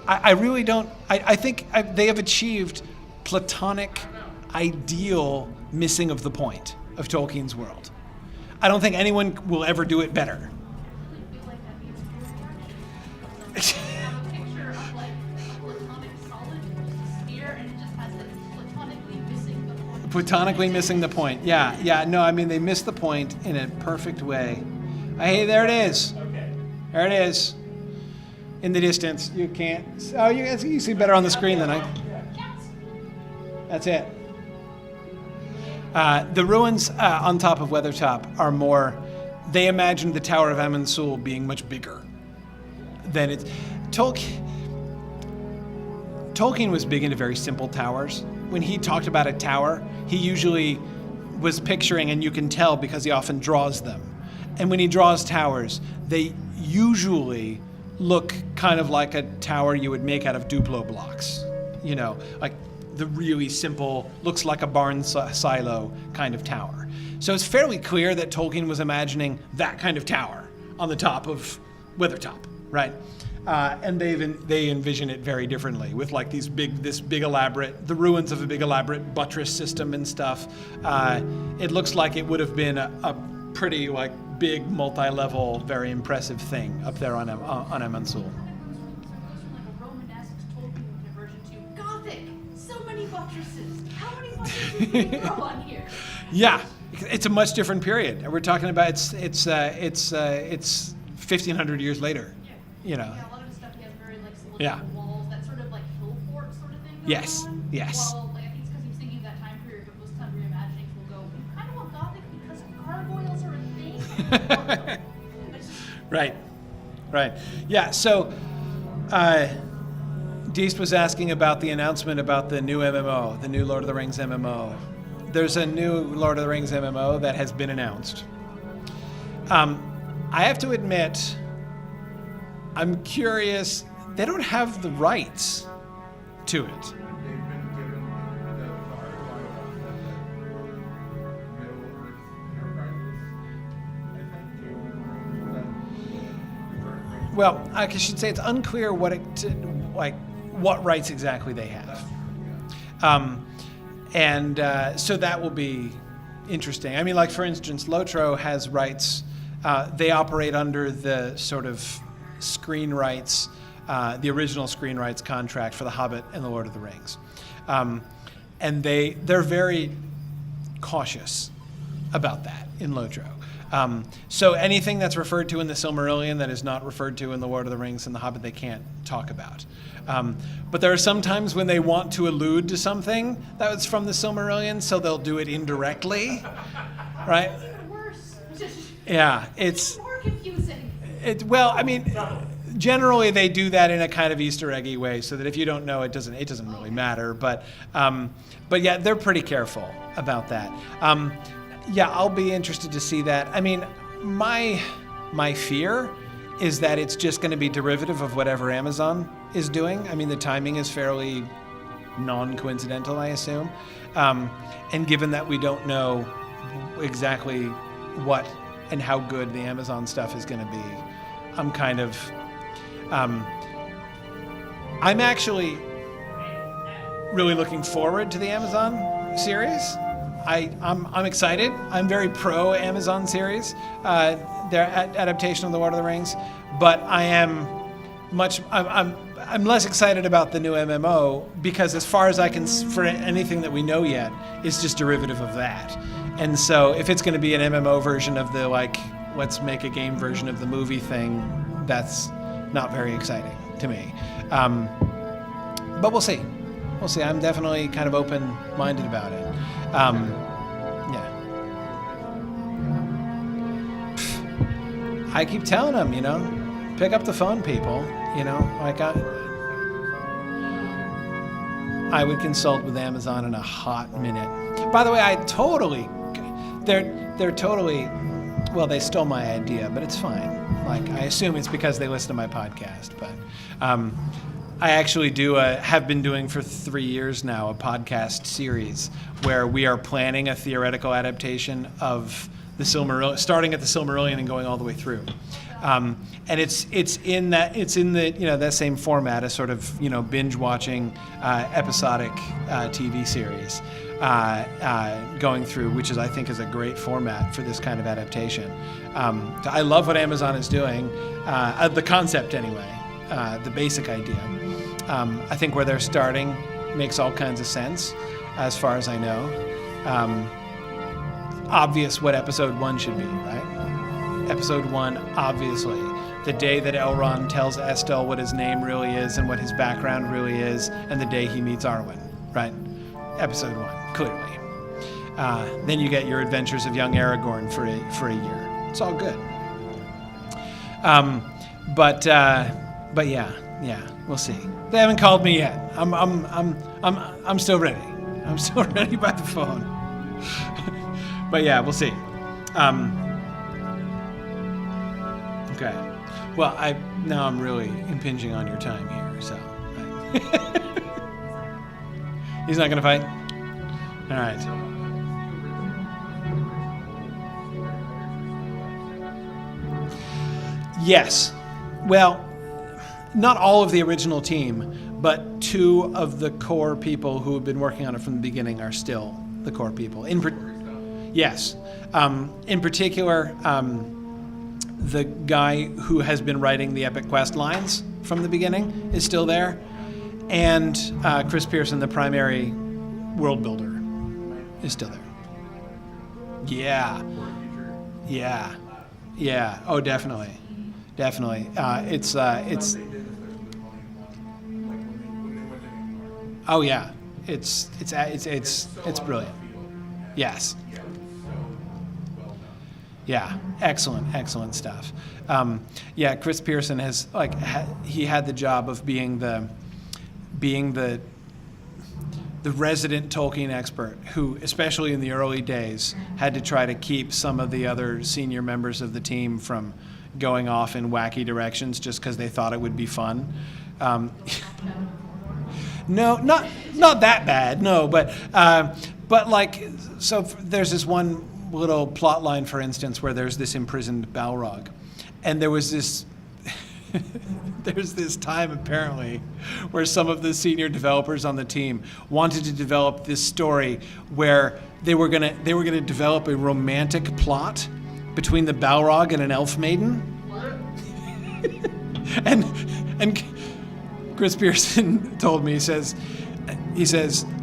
I really don't. I think they have achieved platonic, ideal missing of the point of Tolkien's world. I don't think anyone will ever do it better. I feel like that means I have a picture of like a platonic solid, just a sphere, and it just has like platonically missing the point. Platonically missing the point. Yeah. No, I mean, they missed the point in a perfect way. Hey, there it is. Okay. There it is. In the distance. You can't. Oh, you see better on the screen than I. That's it. The ruins on top of Weathertop are more. They imagined the Tower of Amansul being much bigger than it's. Tolkien was big into very simple towers. When he talked about a tower, he usually was picturing, and you can tell because he often draws them. And when he draws towers, they usually look kind of like a tower you would make out of Duplo blocks. You know, like the really simple, looks like a barn silo kind of tower. So it's fairly clear that Tolkien was imagining that kind of tower on the top of Weathertop, right? And they envision it very differently with like this big elaborate, the ruins of a big elaborate buttress system and stuff. It looks like it would have been a pretty like big multi-level, very impressive thing up there on Amansul. Like a Romanesque Tolkien version to Gothic. So many buttresses. How many buttresses can you throw on here? Yeah, it's a much different period. And we're talking about it's 1,500 years later. Yeah. You know. Yeah, a lot of the stuff he has very like cylindrical Yeah. walls, that sort of like hill fort sort of thing. going Yes, on. yes. Well, like, I think it's because he's thinking of that time period, but most time reimaginings will go, we kind of want Gothic because gargoyles are a thing. Right. Yeah. So Deist was asking about the announcement about the new MMO, the new Lord of the Rings MMO. There's a new Lord of the Rings MMO that has been announced. I have to admit, I'm curious. They don't have the rights to it. Well, I should say it's unclear what rights exactly they have, so that will be interesting. I mean, like for instance, Lotro has rights. They operate under the sort of screen rights, the original screen rights contract for The Hobbit and The Lord of the Rings, and they're very cautious about that in Lotro. So anything that's referred to in the Silmarillion that is not referred to in The Lord of the Rings and The Hobbit, they can't talk about. But there are some times when they want to allude to something that was from the Silmarillion, so they'll do it indirectly, right? Even worse. Yeah, it's more confusing. well, I mean, generally they do that in a kind of Easter eggy way, so that if you don't know, it doesn't really matter. But yeah, they're pretty careful about that. Yeah, I'll be interested to see that. I mean, my fear is that it's just going to be derivative of whatever Amazon is doing. I mean, the timing is fairly non-coincidental, I assume. And given that we don't know exactly what and how good the Amazon stuff is going to be, I'm kind of... I'm actually really looking forward to the Amazon series. I'm excited. I'm very pro Amazon series, their adaptation of the Lord of the Rings, but I'm less excited about the new MMO because, as far as I can, for anything that we know yet, it's just derivative of that. And so, if it's going to be an MMO version of the let's make a game version of the movie thing, that's not very exciting to me. But we'll see. We'll see. I'm definitely kind of open-minded about it. Yeah. I keep telling them, pick up the phone, people. I would consult with Amazon in a hot minute. By the way, they're totally, well, they stole my idea, but it's fine. I assume it's because they listen to my podcast, but I actually have been doing for 3 years now a podcast series where we are planning a theoretical adaptation of the Silmarillion, starting at the Silmarillion and going all the way through. And it's in the that same format, a sort of binge watching episodic TV series going through, which I think is a great format for this kind of adaptation. I love what Amazon is doing, the concept anyway, the basic idea. I think where they're starting makes all kinds of sense, as far as I know. Obvious what episode 1 should be, right? Episode 1, obviously, the day that Elrond tells Estel what his name really is and what his background really is, and the day he meets Arwen, right? Episode 1, clearly. Then you get your adventures of young Aragorn for a year. It's all good. But yeah, we'll see. They haven't called me yet. I'm still ready. I'm still ready by the phone. But yeah, we'll see. Okay. Well, now I'm really impinging on your time here, so. He's not gonna fight? All right. Yes. Well, not all of the original team, but 2 of the core people who have been working on it from the beginning are still the core people. Yes. In particular, the guy who has been writing the epic quest lines from the beginning is still there, and Chris Pearson, the primary world builder, is still there. Yeah. Oh, definitely. It's. Oh yeah. It's brilliant. Yes. Yeah, excellent stuff. Yeah, Chris Pearson has he had the job of being the resident Tolkien expert who, especially in the early days, had to try to keep some of the other senior members of the team from going off in wacky directions just because they thought it would be fun. No, not that bad. No, but like, so there's this one little plot line, for instance, where there's this imprisoned Balrog, and there was this. There's this time apparently where some of the senior developers on the team wanted to develop this story where they were gonna develop a romantic plot between the Balrog and an elf maiden. and Chris Pearson told me, he says,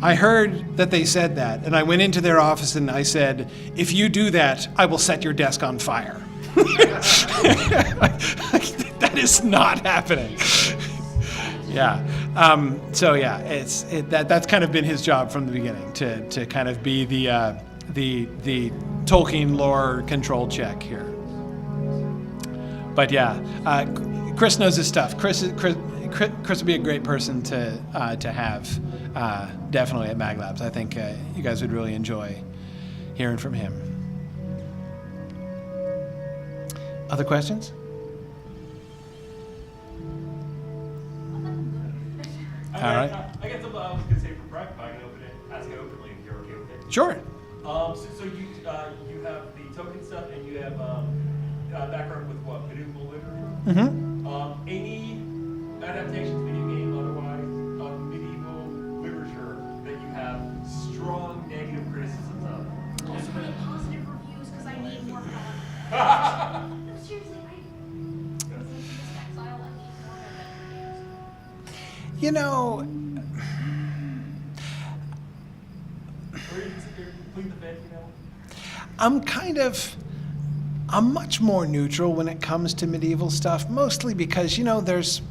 I heard that they said that, and I went into their office and I said, if you do that, I will set your desk on fire. That is not happening. Yeah. So yeah, that's kind of been his job from the beginning to kind of be the Tolkien lore control check here. But yeah, Chris knows his stuff. Chris would be a great person to have definitely at MAGLabs. I think you guys would really enjoy hearing from him. Other questions? All right. I got something I was going to say for Brett, if I can ask it openly, if you're okay with it. Sure. So you have the token stuff, and you have background with what, medieval literature? Mm-hmm. Any adaptations, video game, otherwise, of medieval literature that you have strong negative criticisms of? Also really positive reviews because I need more help. Seriously, exile, I need more help. You know, Or you can plead the fifth, you know? I'm much more neutral when it comes to medieval stuff, mostly because, there's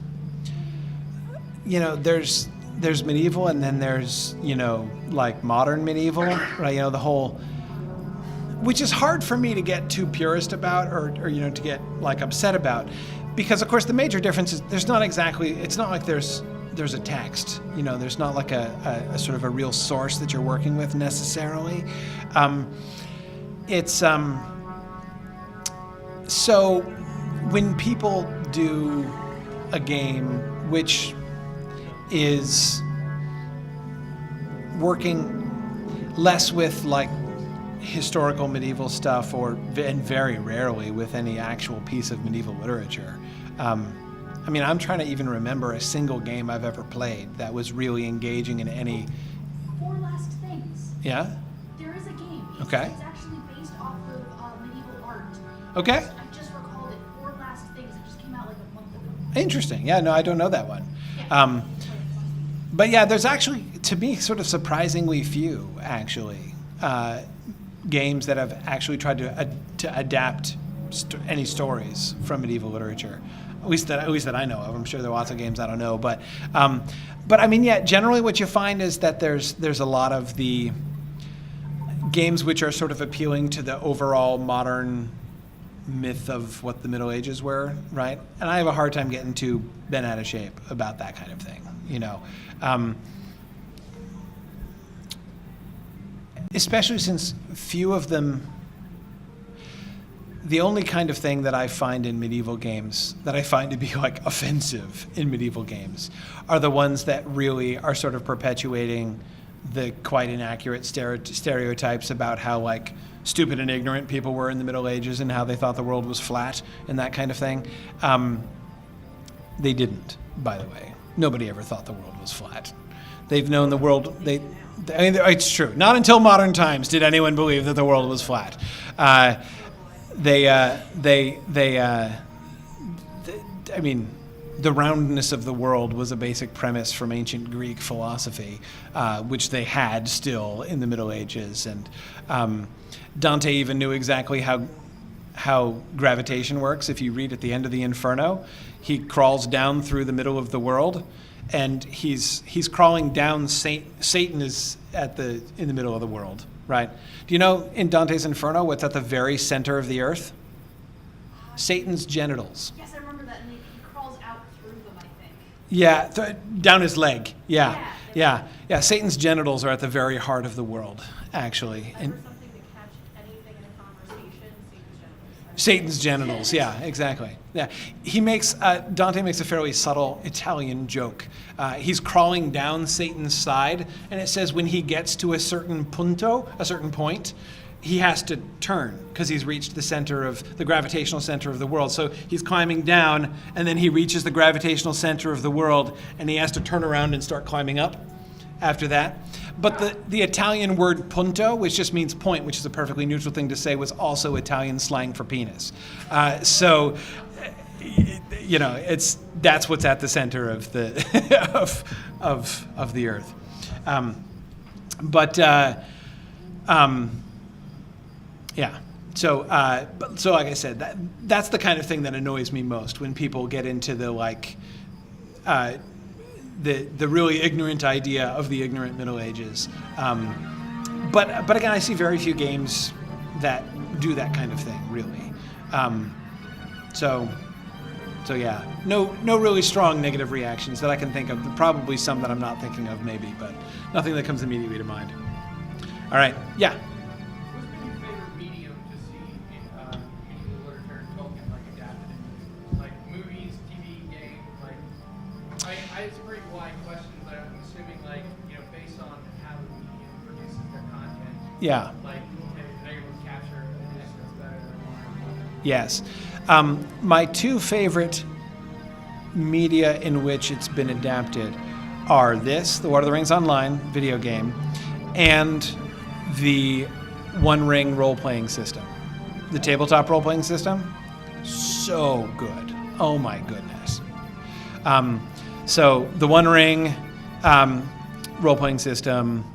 medieval and then there's, like modern medieval, right? The whole, which is hard for me to get too purist about or to get like upset about, because of course the major difference is it's not like there's a text, there's not like a sort of a real source that you're working with necessarily. So when people do a game which is working less with like historical medieval stuff and very rarely with any actual piece of medieval literature, I'm trying to even remember a single game I've ever played that was really engaging in any. Four Last Things. Yeah? There is a game. Okay. It's actually based off of medieval art. Okay. I just recalled it. Four Last Things. It just came out like a month ago. Interesting. Yeah, no, I don't know that one. Yeah. But yeah, there's actually, to me, sort of surprisingly few, actually, games that have actually tried to adapt any stories from medieval literature. At least that I know of. I'm sure there are lots of games I don't know, but yeah, generally what you find is that there's a lot of the games which are sort of appealing to the overall modern myth of what the Middle Ages were, right? And I have a hard time getting too bent out of shape about that kind of thing, especially since few of them. The only kind of thing that I find in medieval games that I find to be like offensive in medieval games are the ones that really are sort of perpetuating the quite inaccurate stereotypes about how like stupid and ignorant people were in the Middle Ages and how they thought the world was flat and that kind of thing. They didn't, by the way. Nobody ever thought the world was flat. They've known the world. It's true. Not until modern times did anyone believe that the world was flat. The roundness of the world was a basic premise from ancient Greek philosophy, which they had still in the Middle Ages. And Dante even knew exactly how gravitation works. If you read at the end of the Inferno, he crawls down through the middle of the world, and he's crawling down. Satan is in the middle of the world, right? Do you know in Dante's Inferno what's at the very center of the earth? Satan's genitals. Yes, I remember that, and he crawls out through them, I think. Yeah, down his leg. Yeah. Yeah. Satan's genitals are at the very heart of the world, actually. And And for something to catch anything in a conversation, Satan's genitals, yeah, exactly. Yeah, Dante makes a fairly subtle Italian joke. He's crawling down Satan's side, and it says when he gets to a certain point, he has to turn because he's reached the gravitational center of the world. So he's climbing down, and then he reaches the gravitational center of the world, and he has to turn around and start climbing up after that. But the Italian word punto, which just means point, which is a perfectly neutral thing to say, was also Italian slang for penis. So, that's what's at the center of the of the earth. Yeah. So like I said, that's the kind of thing that annoys me most when people get into the the really ignorant idea of the ignorant Middle Ages. But again, I see very few games that do that kind of thing, really. So yeah, no really strong negative reactions that I can think of. Probably some that I'm not thinking of, maybe, but nothing that comes immediately to mind. All right, yeah. What's been your favorite medium to see in medieval literature and Tolkien adapted into? Like movies, TV, game, it's a pretty wide question, but I'm assuming based on how the medium produces their content. Yeah. They're able to capture an essence better than Yes. My two favorite media in which it's been adapted are the Lord of the Rings Online video game, and the One Ring role-playing system. The tabletop role-playing system, so good. Oh my goodness. So the One Ring role-playing system,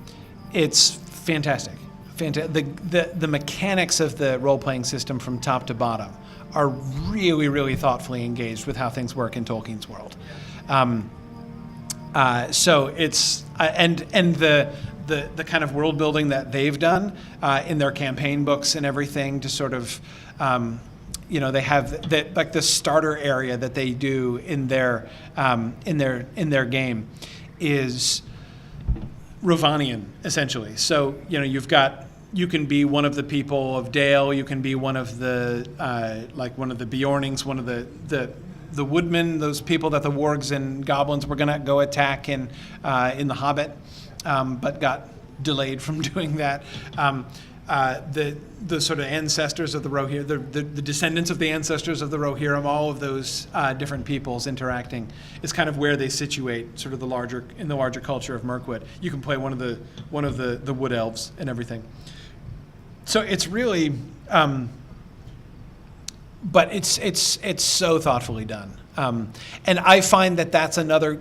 it's fantastic. The mechanics of the role-playing system from top to bottom are really, really thoughtfully engaged with how things work in Tolkien's world. So it's and the kind of world building that they've done in their campaign books and everything to sort of they have the starter area that they do in their game is Rovanian, essentially. So you can be one of the people of Dale, you can be one of the one of the Bjornings, one of the woodmen, those people that the wargs and goblins were gonna go attack in The Hobbit, but got delayed from doing that. The sort of ancestors of the Rohirrim, the descendants of the ancestors of the Rohirrim, all of those different peoples interacting is kind of where they situate sort of the larger culture of Mirkwood. You can play one of the wood elves and everything. So it's really, but it's so thoughtfully done, and I find that's another.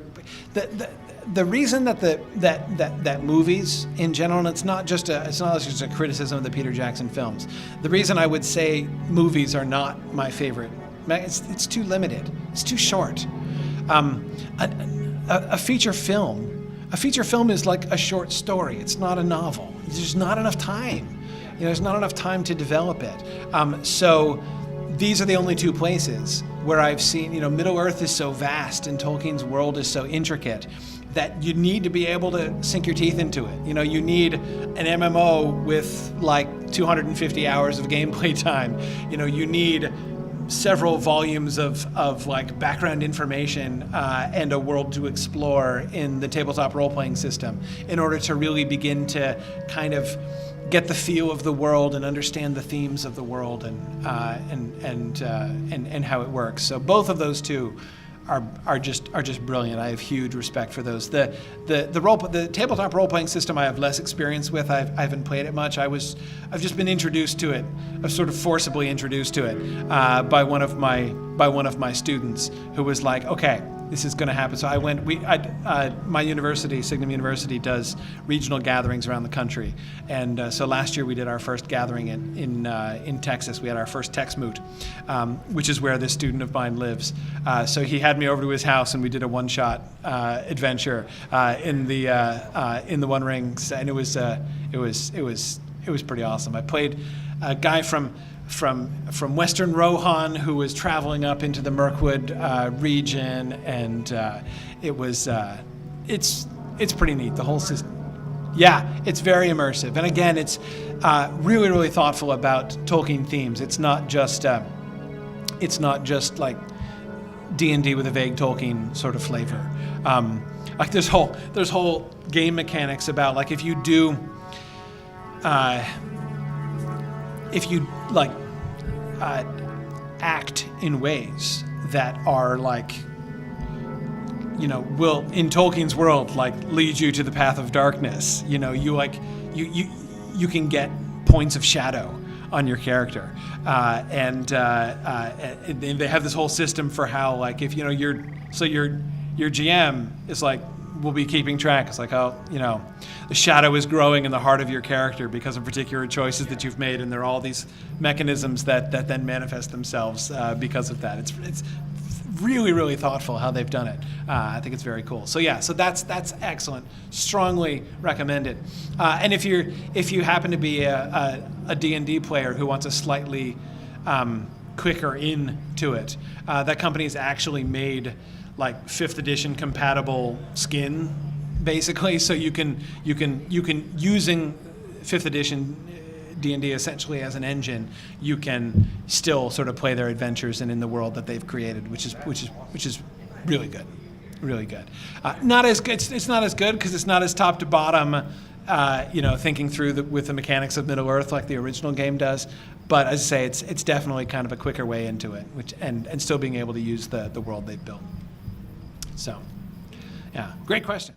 The reason that movies in general, and it's not just a criticism of the Peter Jackson films. The reason I would say movies are not my favorite, it's too limited. It's too short. A feature film is like a short story. It's not a novel. There's not enough time. There's not enough time to develop it. So these are the only two places where I've seen, Middle Earth is so vast and Tolkien's world is so intricate that you need to be able to sink your teeth into it. You need an MMO with 250 hours of gameplay time. You need several volumes of background information and a world to explore in the tabletop role-playing system in order to really begin to kind of get the feel of the world and understand the themes of the world and how it works. So both of those two are just brilliant. I have huge respect for those. The tabletop role playing system I have less experience with. I haven't played it much. I've just been introduced to it. I've sort of forcibly introduced to it by one of my students who was like, okay, this is going to happen. So I went. My university, Signum University, does regional gatherings around the country, and so last year we did our first gathering in Texas. We had our first Tex Moot, which is where this student of mine lives. So he had me over to his house, and we did a one-shot adventure in the One Ring, and it was pretty awesome. I played a guy from Western Rohan who was traveling up into the Mirkwood region, and it's pretty neat. The whole system. Yeah, it's very immersive, and again, it's really, really thoughtful about Tolkien themes. It's not just like D&D with a vague Tolkien sort of flavor. Like there's whole game mechanics about like if you act in ways that are like, you know, will in Tolkien's world like lead you to the path of darkness. You know, you can get points of shadow on your character, and they have this whole system for how like if you know your GM is like will be keeping track. It's like, oh, you know, the shadow is growing in the heart of your character because of particular choices that you've made, and there are all these mechanisms that then manifest themselves because of that. It's really, really thoughtful how they've done it. I think it's very cool. So yeah, so that's excellent. Strongly recommend it. And if you happen to be a D&D player who wants a slightly quicker into it, that company's actually made like 5th edition compatible skin, basically. So you can using 5th edition D&D essentially as an engine, you can still sort of play their adventures and in the world that they've created, which is really good, really good. Not as good. It's not as good because it's not as top to bottom, thinking through with the mechanics of Middle Earth like the original game does. But as I say, it's definitely kind of a quicker way into it, and still being able to use the world they've built. So, yeah, great question.